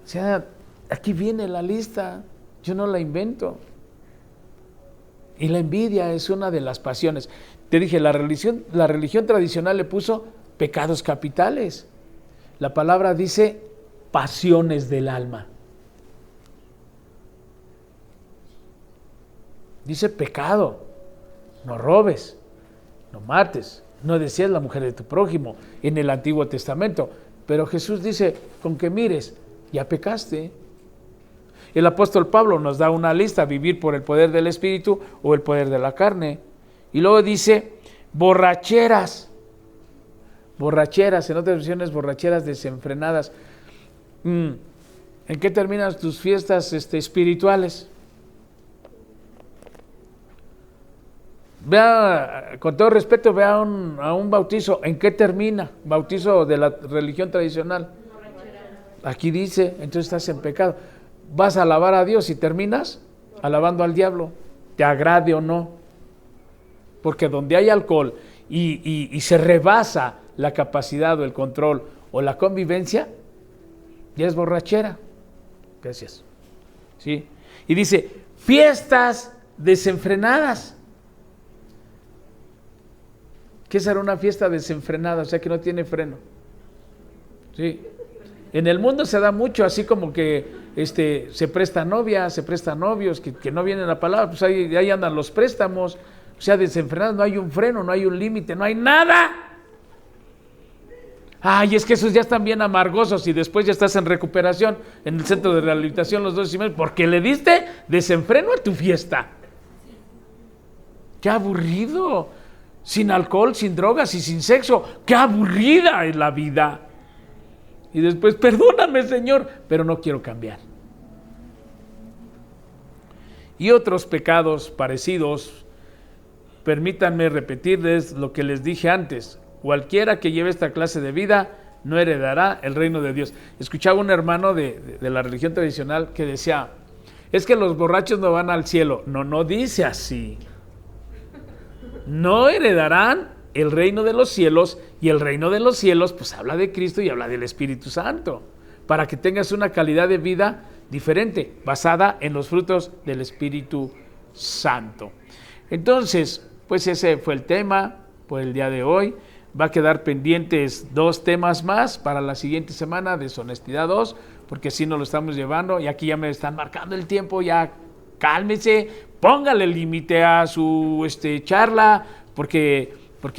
S1: O sea, aquí viene la lista, yo no la invento. Y la envidia es una de las pasiones. Te dije, la religión tradicional le puso pecados capitales. La palabra dice pasiones del alma. Dice pecado. No robes, no mates, no desees la mujer de tu prójimo en el Antiguo Testamento. Pero Jesús dice, con que mires, ya pecaste. El apóstol Pablo nos da una lista, vivir por el poder del Espíritu o el poder de la carne. Y luego dice, borracheras. Borracheras, en otras versiones, borracheras desenfrenadas. ¿En qué terminan tus fiestas espirituales? Vea, con todo respeto, vea a un bautizo. ¿En qué termina? Bautizo de la religión tradicional. Aquí dice, entonces estás en pecado. Vas a alabar a Dios y terminas alabando al diablo, te agrade o no. Porque donde hay alcohol y se rebasa la capacidad o el control o la convivencia, ya es borrachera. Gracias. ¿Sí? Y dice, fiestas desenfrenadas. ¿Qué será una fiesta desenfrenada? O sea, que no tiene freno. Sí. En el mundo se da mucho, así como que se presta novias, se prestan novios, que no vienen a palabra, pues ahí andan los préstamos. O sea, desenfrenados, no hay un freno, no hay un límite, no hay nada. Ay, es que esos ya están bien amargosos y después ya estás en recuperación en el centro de rehabilitación los 2 meses porque le diste desenfreno a tu fiesta. ¡Qué aburrido! Sin alcohol, sin drogas y sin sexo. ¡Qué aburrida es la vida! Y después, perdóname, Señor, pero no quiero cambiar. Y otros pecados parecidos, permítanme repetirles lo que les dije antes. Cualquiera que lleve esta clase de vida no heredará el reino de Dios. Escuchaba un hermano de la religión tradicional que decía, es que los borrachos no van al cielo. No dice así. No heredarán el reino de los cielos, y el reino de los cielos pues habla de Cristo y habla del Espíritu Santo, para que tengas una calidad de vida diferente, basada en los frutos del Espíritu Santo. Entonces, pues ese fue el tema por el día de hoy. Va a quedar pendientes 2 temas más para la siguiente semana, deshonestidad 2, porque así nos lo estamos llevando, y aquí ya me están marcando el tiempo, ya cálmese, póngale límite a su charla, porque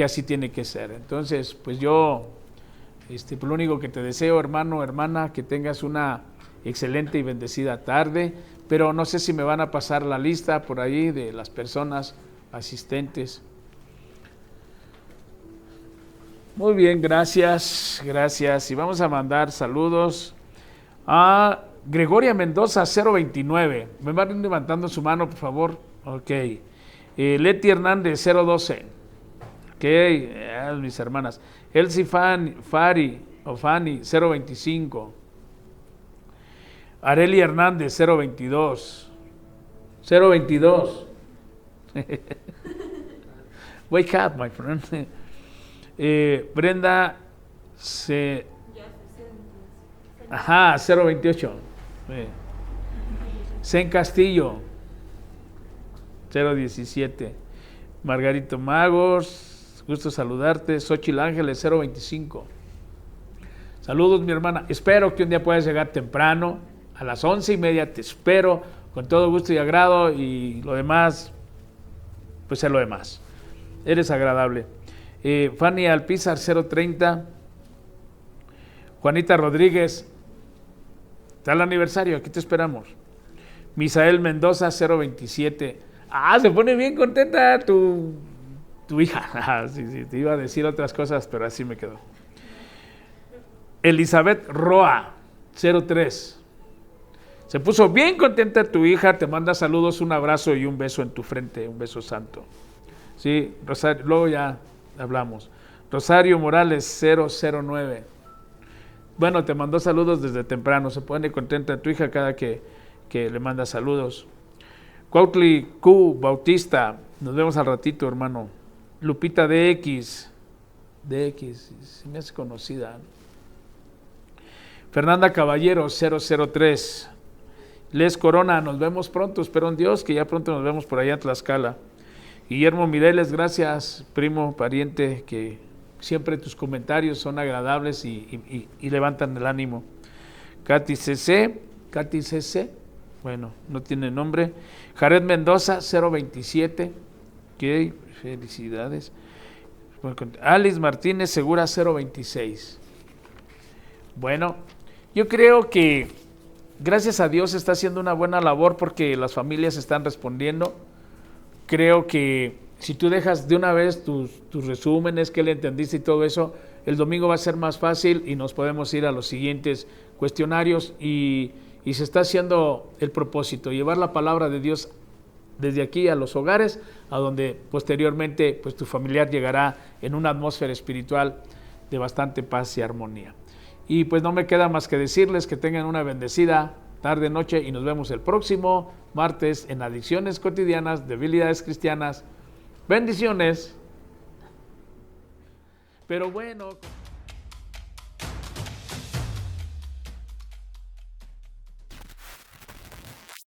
S1: así tiene que ser. Entonces, pues yo, pues lo único que te deseo, hermano, hermana, que tengas una excelente y bendecida tarde, pero no sé si me van a pasar la lista por ahí de las personas asistentes. Muy bien, gracias. Y vamos a mandar saludos a Gregoria Mendoza 029. Me van levantando su mano, por favor. Ok. Leti Hernández 012. Ok, mis hermanas. Elsie Fani 025. Areli Hernández 022. Wake up, my friend. Brenda 028. Zen Castillo 017. Margarito Magos, gusto saludarte. Xochitl Ángeles 025. Saludos, mi hermana. Espero que un día puedas llegar temprano, a las 11:30 te espero con todo gusto y agrado, y lo demás, pues es lo demás. Eres agradable. Fanny Alpizar 030. Juanita Rodríguez, está el aniversario, aquí te esperamos. Misael Mendoza 027. Se pone bien contenta tu hija. Sí, te iba a decir otras cosas, pero así me quedó. Elizabeth Roa 03. Se puso bien contenta tu hija, te manda saludos, un abrazo y un beso en tu frente, un beso santo. Sí, Rosario, luego ya hablamos. Rosario Morales 009. Bueno, te mandó saludos desde temprano, se pone contenta tu hija cada que le manda saludos. Cuautli Q Bautista, nos vemos al ratito, hermano. Lupita DX, DX, se me hace conocida. Fernanda Caballero, 003. Les Corona, nos vemos pronto, espero en Dios que ya pronto nos vemos por allá en Tlaxcala. Guillermo Mireles, gracias, primo, pariente, que siempre tus comentarios son agradables y levantan el ánimo. Katy CC, bueno, no tiene nombre. Jared Mendoza, 027, ok, felicidades. Alice Martínez Segura, 026. Bueno, yo creo que gracias a Dios está haciendo una buena labor porque las familias están respondiendo. Creo que si tú dejas de una vez tus resúmenes, qué le entendiste y todo eso, el domingo va a ser más fácil y nos podemos ir a los siguientes cuestionarios y se está haciendo el propósito, llevar la palabra de Dios desde aquí a los hogares, a donde posteriormente pues tu familiar llegará en una atmósfera espiritual de bastante paz y armonía. Y pues no me queda más que decirles que tengan una bendecida tarde, noche y nos vemos el próximo martes en Adicciones Cotidianas, Debilidades Cristianas. Bendiciones. Pero bueno...